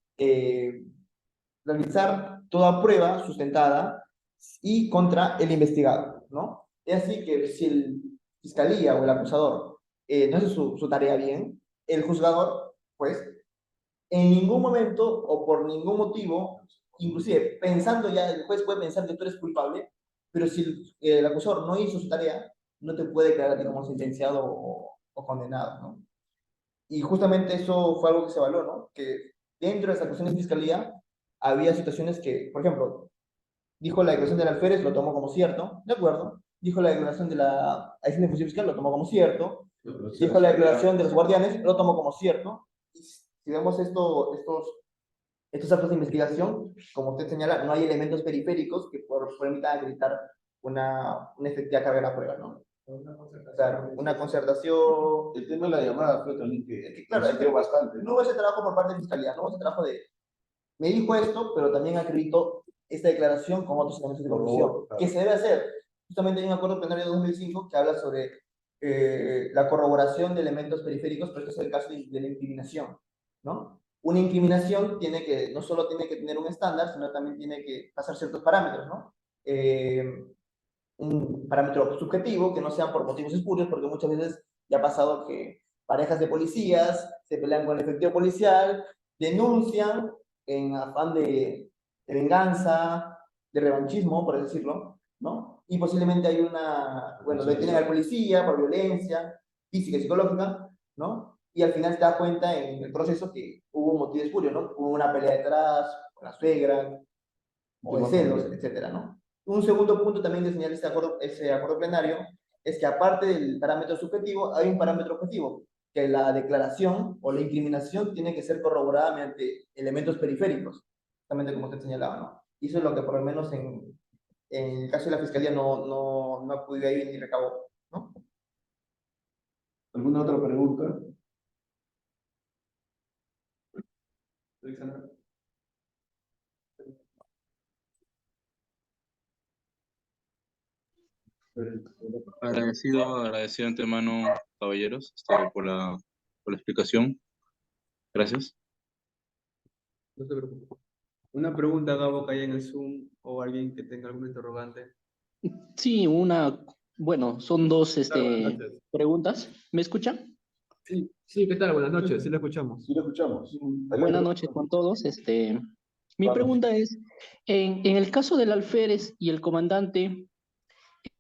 S5: realizar toda prueba sustentada y contra el investigado, ¿no? Es así que si el fiscalía o el acusador no hace su tarea bien, el juzgador, pues, en ningún momento o por ningún motivo, inclusive pensando ya, el juez puede pensar que tú eres culpable, pero si el acusador no hizo su tarea, no te puede declarar a ti como sentenciado o condenado, ¿no? Y justamente eso fue algo que se evaluó, ¿no? Que dentro de las acusaciones de fiscalía había situaciones que, por ejemplo, dijo la declaración del alférez, lo tomó como cierto, ¿de acuerdo? Dijo la declaración de la agente de función fiscal, lo tomó como cierto. Dijo la declaración de los guardianes, lo tomó como cierto. si vemos estos actos de investigación, como usted señala, no hay elementos periféricos que permitan acreditar una efectiva carga de la prueba, ¿no? Claro, una concertación.
S6: El tema de la llamada fue también que
S5: Claro,
S6: sirvió bastante.
S5: no hubo ese trabajo por parte de Fiscalía, no hubo ese trabajo de, me dijo esto, pero también acredito esta declaración con otros elementos de conclusión,
S6: Claro.
S5: que se debe hacer. Justamente hay un acuerdo plenario de 2005 que habla sobre la corroboración de elementos periféricos, pero este es el caso de la incriminación, ¿no? Una incriminación no solo tiene que tener un estándar, sino también tiene que pasar ciertos parámetros, ¿no? Un parámetro subjetivo, que no sean por motivos espurios, porque muchas veces ya ha pasado que parejas de policías se pelean con el efectivo policial, denuncian en afán de venganza, de revanchismo, por así decirlo, ¿no? Y posiblemente hay lo detienen al policía por violencia física y psicológica, ¿no? Y al final se da cuenta en el proceso que hubo un motivo espurio, ¿no? Hubo una pelea detrás, con la suegra, o de celos, etcétera, ¿no? Un segundo punto también de señalar ese acuerdo plenario es que aparte del parámetro subjetivo, hay un parámetro objetivo, que la declaración o la incriminación tiene que ser corroborada mediante elementos periféricos, justamente como usted señalaba, ¿no? Y eso es lo que por lo menos en el caso de la Fiscalía no acudió ahí ni recabó, ¿no?
S6: ¿Alguna otra pregunta?
S8: Agradecido de antemano, caballeros, por la explicación. Gracias.
S7: No se preocupe. Una pregunta, Gabo, que haya en el Zoom o alguien que tenga algún interrogante.
S4: Sí, bueno, son dos
S7: Buenas noches.
S4: preguntas. ¿Me escuchan?
S7: Sí, ¿qué tal? Buenas noches, sí lo escuchamos.
S6: Sí, lo escuchamos.
S4: Buenas noches con todos. Mi pregunta es, en el caso del alférez y el comandante,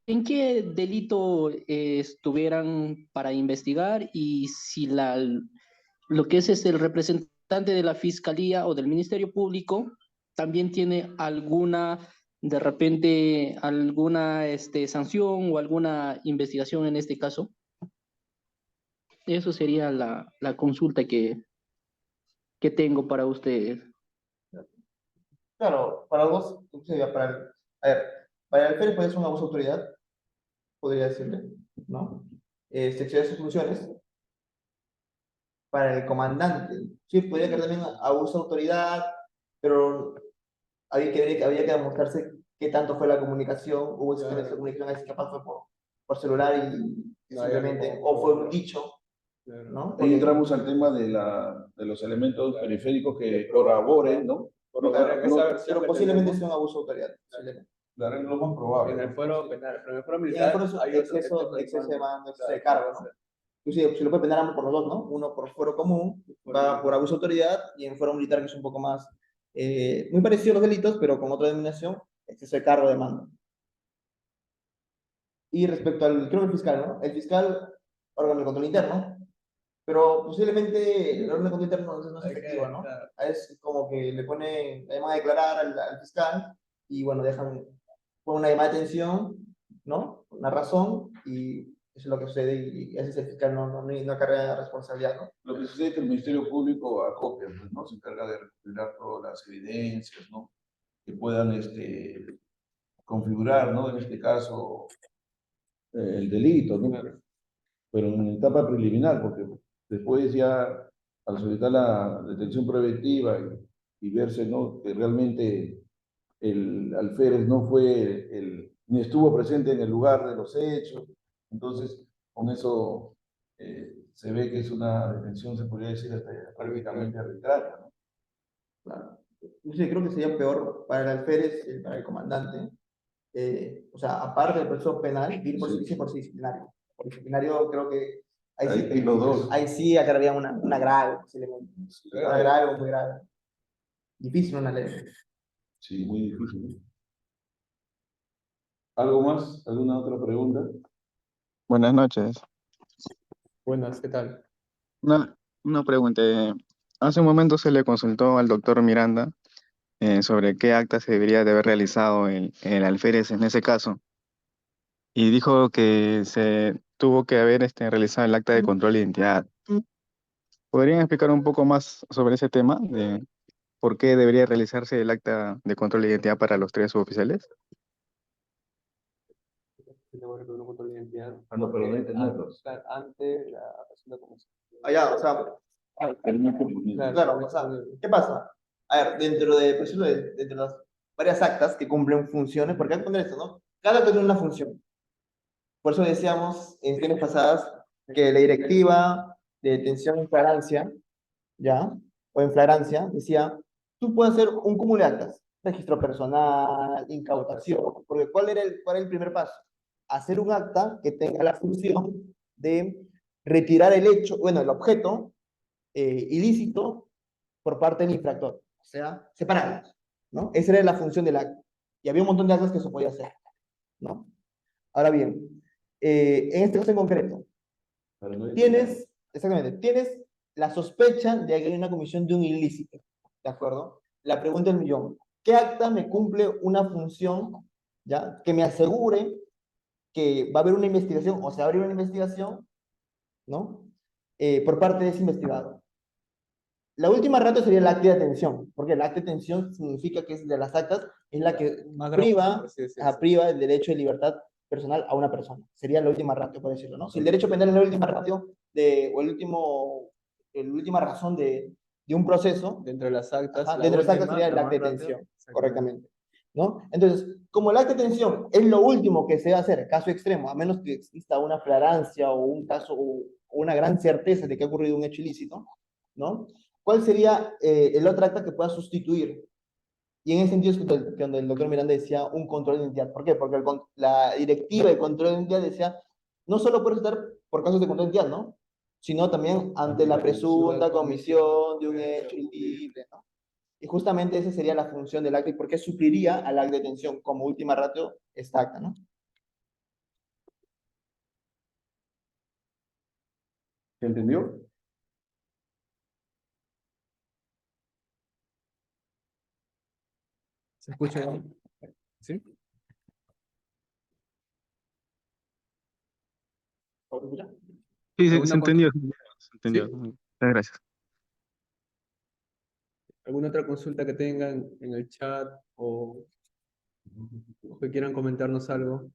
S4: ¿en qué delito estuvieran para investigar? Y si lo que es el representante de la Fiscalía o del Ministerio Público también tiene de repente, alguna sanción o alguna investigación en este caso. Eso sería la consulta que tengo para ustedes.
S5: Claro, para vos, para el alférez puede ser un abuso de autoridad, podría decirle, ¿no? Exceder sus funciones. Para el comandante, sí, podría caer también abuso de autoridad, pero había que demostrarse qué tanto fue la comunicación, hubo sistemas de comunicación, a veces capaz fue por celular y simplemente, o fue un dicho, ¿no?
S6: Ahí entramos al tema de los elementos periféricos que corroboren, ¿no?
S5: Pero posiblemente sea un abuso de autoridad.
S6: La regla lo más probable.
S7: En el fuero penal, pero en el fuero
S5: En el
S7: militar
S5: fuero
S7: hay
S5: exceso de mando, exceso de cargo, ¿no? Inclusive, si lo puede penar ambos por los dos, ¿no? Uno por fuero común, va por abuso de autoridad, y en fuero militar, que es un poco más, muy parecido a los delitos, pero con otra denominación, exceso de cargo de mando. Y respecto creo que el fiscal, ¿no? El fiscal, órgano de control interno, pero posiblemente el órgano de control interno no es efectivo, ¿no? Es como que le llaman a declarar al fiscal, y bueno, ponen una llamada de atención, ¿no? Una razón, y eso es lo que sucede, y ese es el fiscal, no acarrea responsabilidad, ¿no?
S6: Lo que sucede es que el Ministerio Público acopia, pues, ¿no? Se encarga de recopilar todas las evidencias, ¿no? Que puedan configurar, ¿no? En este caso, el delito, ¿no? Pero en etapa preliminar, porque después ya, al solicitar la detención preventiva y verse, ¿no? Que realmente el alférez no fue ni estuvo presente en el lugar de los hechos, entonces con eso se ve que es una detención, se podría decir, hasta prácticamente arbitraria, ¿no?
S5: Claro. Yo sí, creo que sería peor para el alférez y para el comandante, o sea, aparte del proceso penal, ir por juicio por disciplinario. Por disciplinario creo que
S6: Ahí los dos.
S5: Ahí sí acarrearía una grave, posiblemente. Una grave o muy grave. Difícil una ley.
S6: Sí, muy difícil. ¿Algo más? ¿Alguna otra pregunta?
S9: Buenas noches.
S7: Buenas, ¿qué tal?
S9: Una pregunta. Hace un momento se le consultó al doctor Miranda sobre qué acta se debería de haber realizado el alférez en ese caso. Y dijo que se tuvo que haber realizado el acta de control de identidad. ¿Podrían explicar un poco más sobre ese tema de por qué debería realizarse el acta de control de identidad para los tres suboficiales?
S6: Ah, no, pero no entenderlos.
S7: Ante la segunda comisión.
S5: Allá, o sea, claro, o sea, ¿qué pasa? A ver, dentro de las varias actas que cumplen funciones, porque hay que poner esto, ¿no? Cada acta tiene una función. Por eso decíamos en sesiones pasadas que la directiva de detención en flagrancia, ¿ya? O en flagrancia, decía, tú puedes hacer un cúmulo de actas, registro personal, incautación, porque ¿cuál era el primer paso? Hacer un acta que tenga la función de retirar el hecho, bueno, el objeto ilícito por parte del infractor, o sea, separarlos, ¿no? Esa era la función del acta. Y había un montón de actas que se podía hacer, ¿no? Ahora bien, en este caso en concreto, tienes la sospecha de que hay una comisión de un ilícito, ¿de acuerdo? La pregunta del millón, ¿qué acta me cumple una función, ya, que me asegure que va a haber una investigación o se va a abrir una investigación, ¿no? Por parte de ese investigado. La última rato sería el acta de atención, porque el acta de atención significa que es de las actas, es la que priva el derecho de libertad personal a una persona. Sería la última ratio, por decirlo, ¿no? Si el derecho penal es la última ratio o la última razón de un proceso,
S7: Dentro de las actas,
S5: dentro de las actas sería el acta de detención, correctamente. ¿No? Entonces, como el acta de detención es lo último que se va a hacer, caso extremo, a menos que exista una flagrancia o un caso o una gran certeza de que ha ocurrido un hecho ilícito, ¿no? ¿Cuál sería el otro acta que pueda sustituir? Y en ese sentido es cuando el doctor Miranda decía un control de identidad. ¿Por qué? Porque la directiva de control de identidad decía, no solo puede estar por casos de control de identidad, ¿no? Sino también ante la presunta comisión de un hecho ilícito, ¿no? Y justamente esa sería la función del acta y por qué supliría al acta de detención como última ratio esta acta, ¿no?
S6: ¿Se entendió?
S7: ¿Se escucha? ¿Sí?
S9: Sí,
S7: ¿Alguna
S9: se entendió. Se entendió.
S7: ¿Sí?
S9: Muchas gracias.
S7: ¿Alguna otra consulta que tengan en el chat o que quieran comentarnos algo?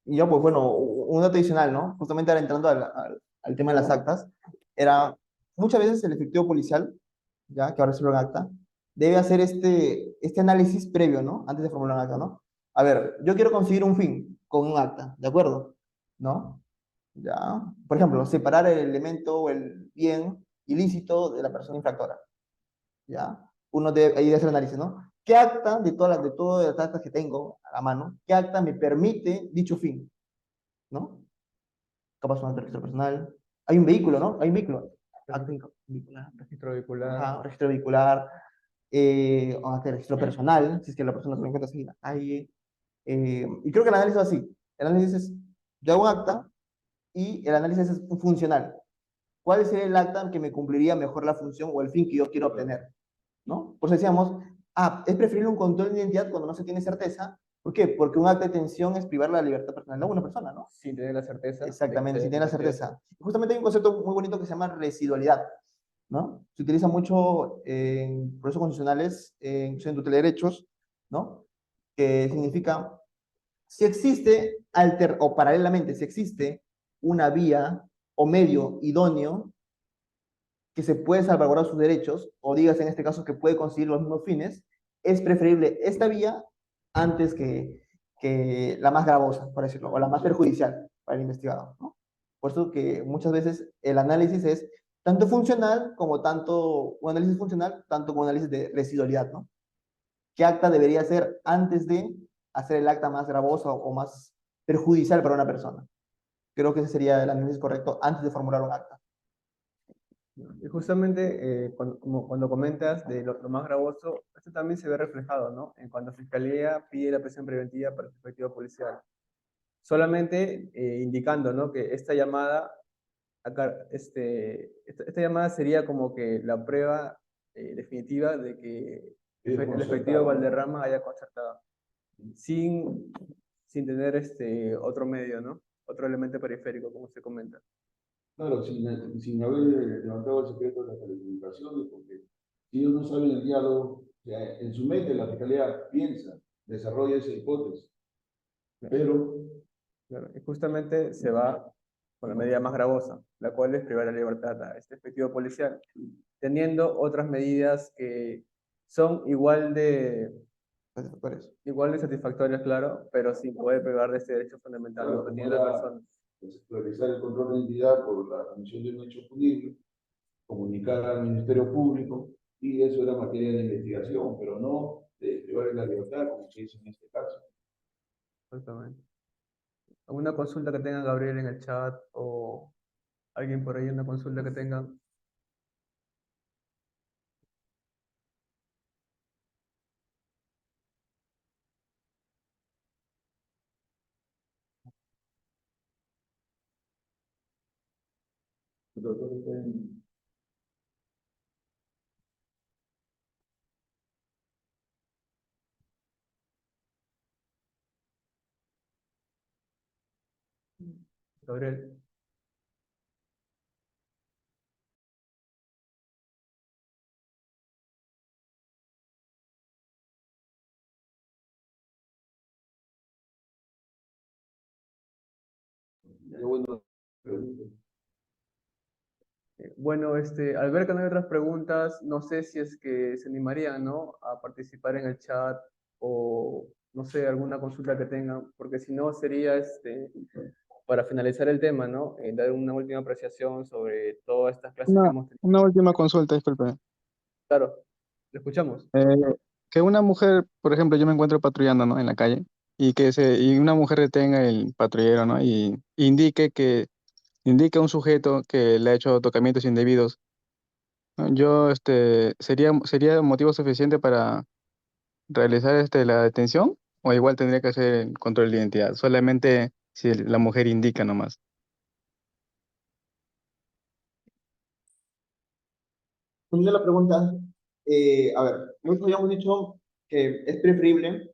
S5: Y yo, pues bueno, un dato adicional, ¿no? Justamente ahora entrando al tema de las actas, era muchas veces el efectivo policial, ya que ahora es un acta, debe hacer este análisis previo, ¿no? Antes de formular un acta, ¿no? A ver, yo quiero conseguir un fin con un acta, ¿de acuerdo? ¿No? Ya. Por ejemplo, separar el elemento o el bien ilícito de la persona infractora. ¿Ya? Uno debe, ahí debe hacer análisis, ¿no? ¿Qué acta, de todas las actas que tengo a la mano, qué acta me permite dicho fin? ¿No? Capaz un registro personal. Hay un vehículo, ¿no? Hay un vehículo.
S7: Registro vehicular.
S5: Ajá, registro vehicular. O hasta registro personal, si es que la persona se lo encuentra así en la calle. Y creo que el análisis es así. El análisis es, yo hago un acta y el análisis es funcional. ¿Cuál sería el acta que me cumpliría mejor la función o el fin que yo quiero obtener? ¿No? Por eso decíamos, es preferible un control de identidad cuando no se tiene certeza. ¿Por qué? Porque un acta de detención es privar la libertad personal de una persona, ¿no?
S7: Sin tener la certeza.
S5: Exactamente, sin tener la certeza. Justamente hay un concepto muy bonito que se llama residualidad, ¿no? Se utiliza mucho en procesos constitucionales, en tutela de derechos, ¿no? Que significa, si existe, o paralelamente, si existe una vía o medio idóneo que se puede salvaguardar sus derechos, o digas en este caso que puede conseguir los mismos fines, es preferible esta vía antes que la más gravosa, por decirlo, o la más perjudicial para el investigado, ¿no? Por eso que muchas veces el análisis es tanto funcional como un análisis funcional, tanto como un análisis de residualidad, ¿no? ¿Qué acta debería hacer antes de hacer el acta más gravosa o más perjudicial para una persona? Creo que ese sería el análisis correcto antes de formular un acta.
S7: Y justamente cuando comentas de lo más gravoso, esto también se ve reflejado, ¿no? En cuando Fiscalía pide la prisión preventiva para el efectivo policial. Solamente indicando, ¿no? Que esta llamada, esta llamada sería como que la prueba definitiva de que el efectivo Valderrama haya concertado, sin tener otro medio, ¿no? Otro elemento periférico, como se comenta.
S6: Claro, sin haber levantado el secreto de las telecomunicaciones, porque si ellos no saben el diálogo, o sea, en su mente la fiscalía piensa, desarrolla esa hipótesis, pero
S7: Claro, y justamente se va con la medida más gravosa, la cual es privar la libertad a este efectivo policial, teniendo otras medidas que son igual de satisfactorias, claro, pero sin poder privar de este derecho fundamental,
S6: claro,
S7: que tiene la persona.
S6: realizar el control de identidad por la comisión de un hecho punible, comunicar al Ministerio Público, y eso era materia de investigación, pero no de privar de la libertad, como se hizo en este caso.
S7: Exactamente. ¿Alguna consulta que tenga Gabriel en el chat o alguien por ahí una consulta que tenga? Gabriel. Bueno, al ver que no hay otras preguntas, no sé si es que se animarían, ¿no? A participar en el chat o, no sé, alguna consulta que tengan, porque si no sería, para finalizar el tema, ¿no? Dar una última apreciación sobre todas estas clases que hemos tenido.
S9: Una última consulta, disculpe.
S7: Claro, lo escuchamos.
S9: Que una mujer, por ejemplo, yo me encuentro patrullando, ¿no? En la calle y una mujer detenga el patrullero, ¿no? Y indique a un sujeto que le ha hecho tocamientos indebidos, ¿no? ¿Sería motivo suficiente para realizar la detención? ¿O igual tendría que hacer el control de identidad? Solamente si la mujer indica nomás.
S5: Respondiendo a la pregunta, a ver, nosotros habíamos dicho que es preferible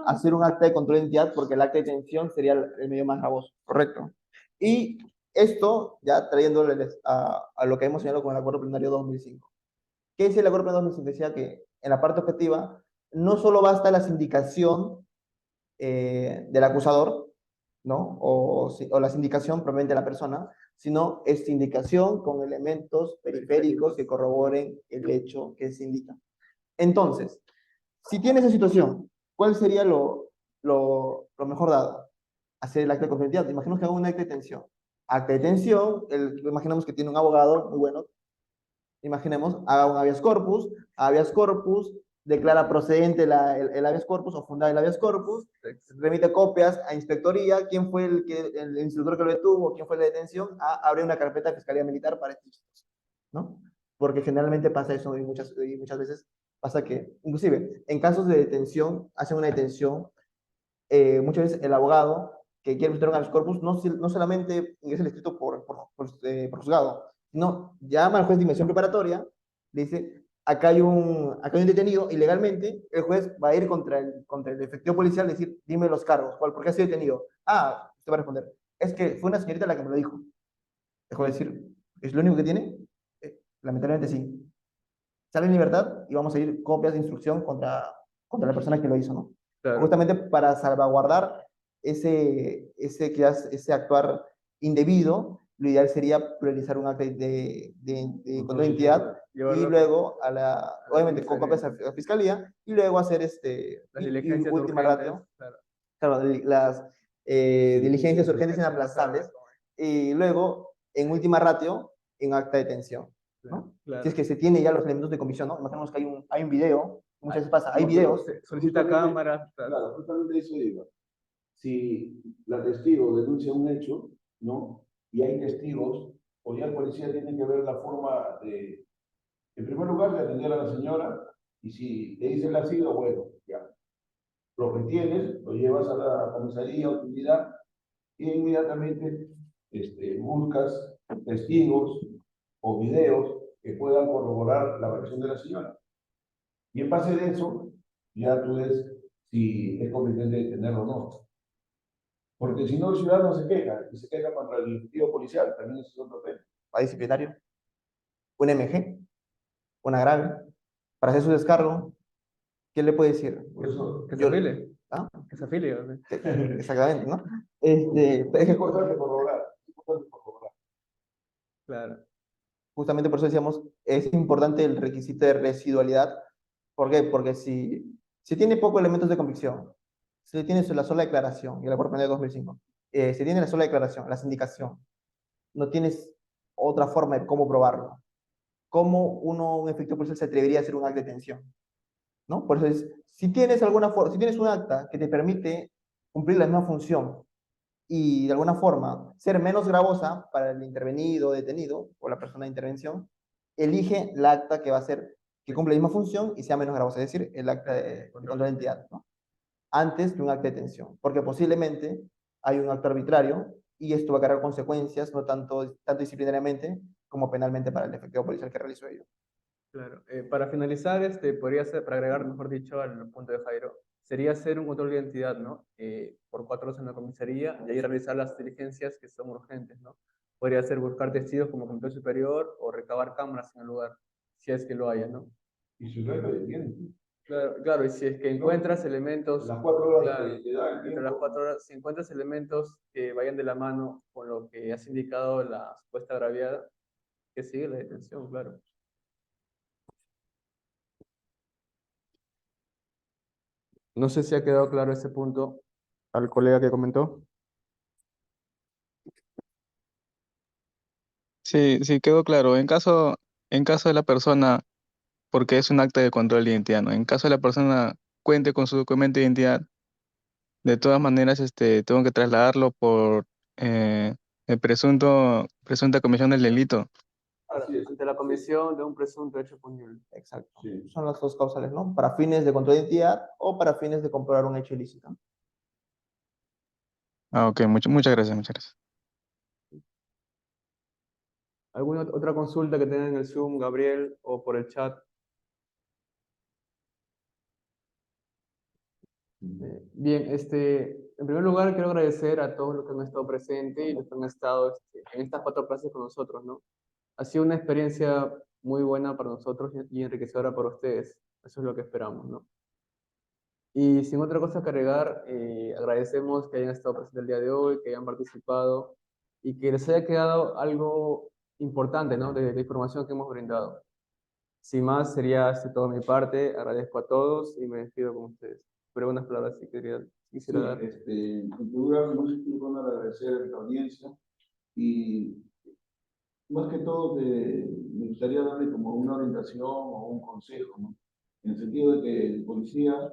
S5: hacer un acta de control de identidad porque el acta de detención sería el medio más gravoso, correcto. Y esto ya trayéndoles a lo que hemos señalado con el acuerdo plenario 2005. ¿Qué dice el acuerdo plenario 2005? Decía que en la parte objetiva no solo basta la sindicación del acusador, ¿no? O la sindicación propiamente de la persona, sino esta indicación con elementos periféricos que corroboren el hecho que se indica. Entonces, si tiene esa situación, ¿cuál sería lo mejor dado? Hacer el acta de confidencialidad. Imaginemos que haga un acta de detención. Acta de detención, imaginemos que tiene un abogado muy bueno, imaginemos, haga un habeas corpus, declara procedente el habeas corpus o fundada el habeas corpus, remite copias a inspectoría, quién fue el instructor que lo detuvo, quién fue la detención, abre una carpeta de fiscalía militar para estos chicos, ¿no? Porque generalmente pasa eso y muchas veces pasa que, inclusive, en casos de detención, hacen una detención, muchas veces el abogado que quiere presentar un habeas corpus no solamente ingresa el escrito por juzgado, no, llama al juez de inversión preparatoria, le dice, acá hay un detenido ilegalmente, el juez va a ir contra el efectivo policial, decir, dime los cargos, ¿por qué ha sido detenido? Ah, usted va a responder, es que fue una señorita la que me lo dijo. El juez va a decir, ¿es lo único que tiene? Lamentablemente sí. Sale en libertad y vamos a ir copias de instrucción contra la persona que lo hizo, ¿no? Claro. Justamente para salvaguardar ese actuar indebido, lo ideal sería priorizar un acta de control de identidad y luego, obviamente con copias a la fiscalía, y luego hacer
S7: las diligencias
S5: última
S7: urgentes,
S5: ratio,
S7: claro,
S5: las diligencias urgentes inaplazables, y luego, en última ratio, en acta de detención, ¿no?
S7: Claro.
S5: Si es que se tiene ya los elementos de comisión, ¿no? Imaginemos que hay un video, muchas veces pasa, hay videos.
S7: Solicita cámara.
S6: Claro, justamente eso digo. Si la testigo denuncia un hecho, ¿no? Y hay testigos o ya el policía tiene que ver la forma de, en primer lugar, de atender a la señora, y si te dicen la sido, bueno, ya, lo retienes, lo llevas a la comisaría o unidad, y inmediatamente buscas testigos o videos que puedan corroborar la versión de la señora. Y en base de eso, ya tú ves si es conveniente detenerlo o no. Porque si no, el ciudadano se queja, y se queja contra el ejecutivo policial, también eso es otro tema.
S5: ¿Va disciplinario? ¿Un MG? ¿Un agravio? Para hacer su descargo, ¿qué le puede decir?
S6: Por eso,
S7: Que se
S5: Yo-
S7: afile.
S5: ¿Ah?
S7: Que se afile. ¿O qué?
S5: Exactamente, ¿no?
S6: es importante corroborar, es importante corroborar.
S7: Claro.
S5: Justamente por eso decíamos, es importante el requisito de residualidad. ¿Por qué? Porque si tiene pocos elementos de convicción, si tiene la sola declaración, y la proponía de 2005, si tiene la sola declaración, la sindicación, no tienes otra forma de cómo probarlo. ¿Cómo un efectivo policial se atrevería a hacer un acta de detención? ¿No? Por eso es, si tienes si tienes un acta que te permite cumplir la misma función y de alguna forma ser menos gravosa para el intervenido, detenido o la persona de intervención, elige el acta que va a ser, que cumple la misma función y sea menos gravosa, es decir, el acta de control de identidad, ¿no? Antes que un acta de detención, porque posiblemente hay un acto arbitrario y esto va a cargar consecuencias, no tanto disciplinariamente como penalmente para el efectivo policial que realizó ello.
S7: Claro. Para finalizar, podría ser, para agregar, mejor dicho, al punto de Jairo, sería hacer un control de identidad, ¿no? Por 4 horas en la comisaría y ahí realizar las diligencias que son urgentes, ¿no? Podría ser buscar testigos como comité superior o recabar cámaras en el lugar, si es que lo haya, ¿no?
S6: Y su regla de tiempo.
S7: Claro, claro, y si es que encuentras elementos,
S6: Las 4 horas
S7: claro,
S6: que te da el
S7: entre
S6: tiempo.
S7: las 4 horas, si encuentras elementos que vayan de la mano con lo que has indicado la supuesta agraviada, que sigue la detención, claro. No sé si ha quedado claro ese punto al colega que comentó.
S9: Sí, sí, quedó claro. En caso de la persona, porque es un acta de control de identidad, ¿no? En caso de la persona cuente con su documento de identidad, de todas maneras, tengo que trasladarlo por el presunta comisión del delito.
S7: Ahora, ante la comisión de un presunto hecho punible.
S5: Exacto.
S6: Sí.
S5: Son las dos causales, ¿no? Para fines de control de identidad o para fines de comprobar un hecho ilícito.
S9: Ah, ok, muchas gracias, muchas gracias.
S7: ¿Alguna otra consulta que tengan en el Zoom, Gabriel, o por el chat? Bien, en primer lugar quiero agradecer a todos los que han estado presentes y los que han estado en estas 4 clases con nosotros, ¿no? Ha sido una experiencia muy buena para nosotros y enriquecedora para ustedes. Eso es lo que esperamos, ¿no? Y sin otra cosa que agregar, agradecemos que hayan estado presentes el día de hoy, que hayan participado y que les haya quedado algo importante, ¿no? De la información que hemos brindado. Sin más, sería todo de mi parte. Agradezco a todos y me despido con ustedes. Pero unas palabras si quisiera dar.
S6: En primer lugar, no sé si van a agradecer a la audiencia y más que todo me gustaría darle como una orientación o un consejo, ¿no? En el sentido de que el policía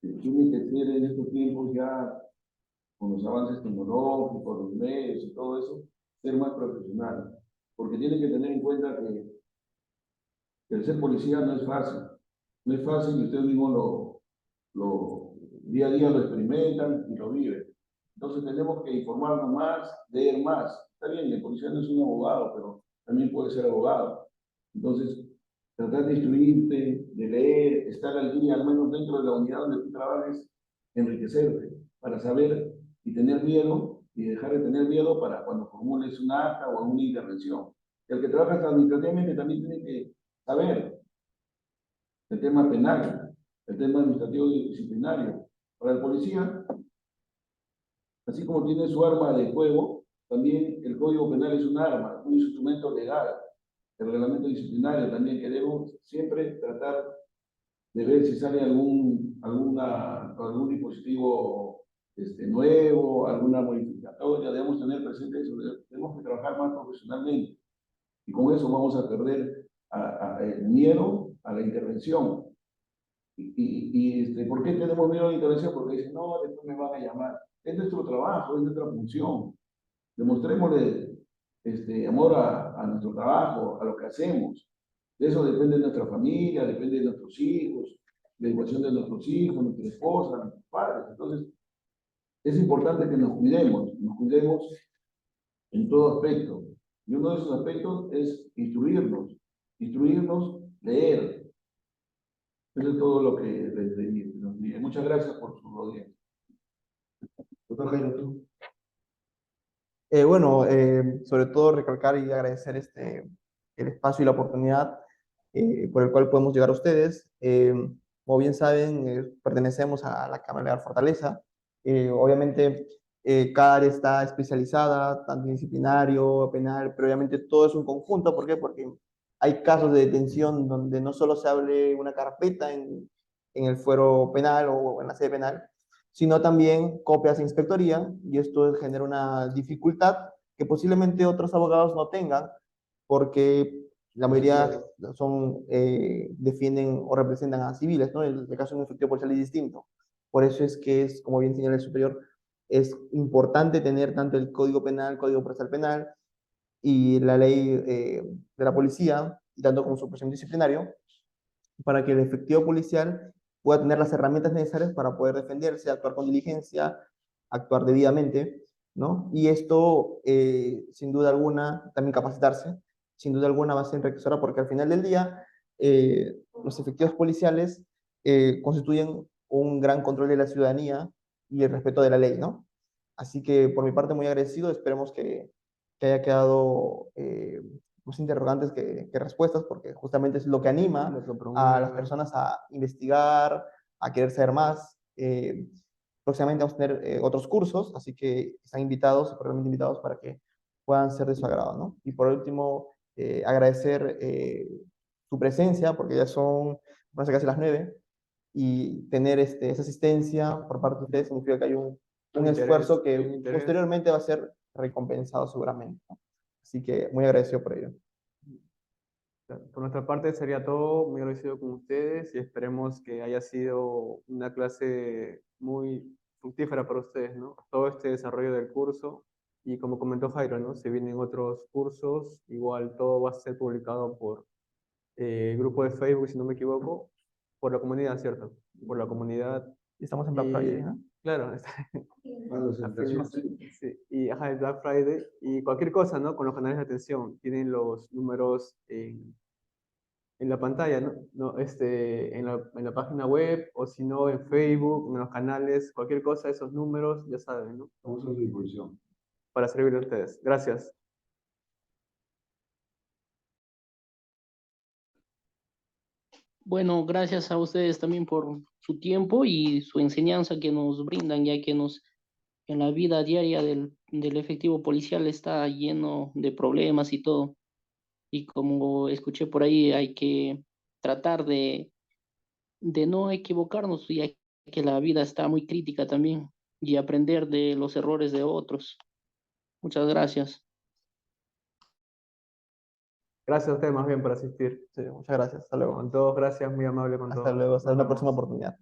S6: tiene que ser en estos tiempos ya, con los avances tecnológicos, los medios y todo eso, ser más profesional. Porque tiene que tener en cuenta que el ser policía no es fácil. No es fácil y ustedes mismos día a día lo experimentan y lo viven. Entonces tenemos que informarnos más, leer más. Está bien, el policía no es un abogado, pero también puede ser abogado. Entonces, tratar de instruirte, de leer, estar al día, al menos dentro de la unidad donde tú trabajes, enriquecerte, para saber y tener miedo, y dejar de tener miedo para cuando formules un acta o una intervención. El que trabaja administrativamente también tiene que saber el tema penal, el tema administrativo y disciplinario. Para el policía, así como tiene su arma de fuego, también el Código Penal es un arma, un instrumento legal. El reglamento disciplinario también, que debemos siempre tratar de ver si sale algún dispositivo nuevo, alguna modificatoria, debemos tener presente eso, tenemos que trabajar más profesionalmente. Y con eso vamos a perder el miedo a la intervención. ¿Por qué tenemos miedo a la intervención? Porque dicen, no, después me van a llamar. Es nuestro trabajo, es nuestra función. Demostrémosle amor a nuestro trabajo, a lo que hacemos. De eso depende nuestra familia, depende de nuestros hijos, la educación de nuestros hijos, nuestra esposa, nuestros padres. Entonces, es importante que nos cuidemos en todo aspecto. Y uno de esos aspectos es instruirnos, leer. Eso es todo lo que les diría. Muchas gracias por su audiencia. Doctor Jairo, tú.
S5: Bueno, sobre todo recalcar y agradecer el espacio y la oportunidad por el cual podemos llegar a ustedes. Como bien saben, pertenecemos a la Cámara Legal Fortaleza. Obviamente, cada área está especializada, tanto en disciplinario, penal, pero obviamente todo es un conjunto. ¿Por qué? Porque hay casos de detención donde no solo se abre una carpeta en el fuero penal o en la sede penal, sino también copias de inspectoría, y esto genera una dificultad que posiblemente otros abogados no tengan, porque la mayoría defienden o representan a civiles, ¿no? El caso de un efectivo policial es distinto. Por eso es que es, como bien señala el superior, es importante tener tanto el Código Penal, Código Procesal Penal y la ley de la policía, y tanto como su procedimiento disciplinario, para que el efectivo policial pueda tener las herramientas necesarias para poder defenderse, actuar con diligencia, actuar debidamente, ¿no? Y esto, sin duda alguna, también capacitarse, sin duda alguna va a ser enriquecedora, porque al final del día, los efectivos policiales constituyen un gran control de la ciudadanía y el respeto de la ley, ¿no? Así que por mi parte muy agradecido, esperemos que haya quedado más interrogantes que respuestas, porque justamente es lo que anima a las personas a investigar, a querer saber más. Próximamente vamos a tener otros cursos, así que están invitados, cordialmente invitados para que puedan ser de su agrado, ¿no? Y por último, agradecer su presencia, porque ya son, van a ser casi las 9, y tener esa asistencia por parte de ustedes significa que hay un esfuerzo que posteriormente va a ser recompensado seguramente, ¿no? Así que muy agradecido por ello.
S7: Por nuestra parte sería todo, muy agradecido con ustedes y esperemos que haya sido una clase muy fructífera para ustedes, ¿no? Todo este desarrollo del curso y como comentó Jairo, ¿no? Se vienen otros cursos, igual todo va a ser publicado por el grupo de Facebook, si no me equivoco, por la comunidad, ¿cierto? Por la comunidad.
S5: Y estamos en Black Friday, ¿no?
S7: Claro,
S6: Sí.
S7: sí, y ajá, el Black Friday y cualquier cosa, ¿no? Con los canales de atención, tienen los números en la pantalla, ¿no? No, en la página web o si no en Facebook, en los canales, cualquier cosa, esos números, ya saben, ¿no?
S6: Vamos a su disposición.
S7: Para servirle a ustedes. Gracias.
S4: Bueno, gracias a ustedes también por su tiempo y su enseñanza que nos brindan, ya que en la vida diaria del efectivo policial está lleno de problemas y todo. Y como escuché por ahí, hay que tratar de no equivocarnos, ya que la vida está muy crítica también, y aprender de los errores de otros. Muchas gracias.
S7: Gracias a ustedes más bien por asistir.
S5: Sí, muchas gracias. Hasta luego.
S7: Con todos, gracias, muy amable con todos.
S5: Hasta luego. Hasta
S7: Nos
S5: una
S7: vemos.
S5: próxima oportunidad.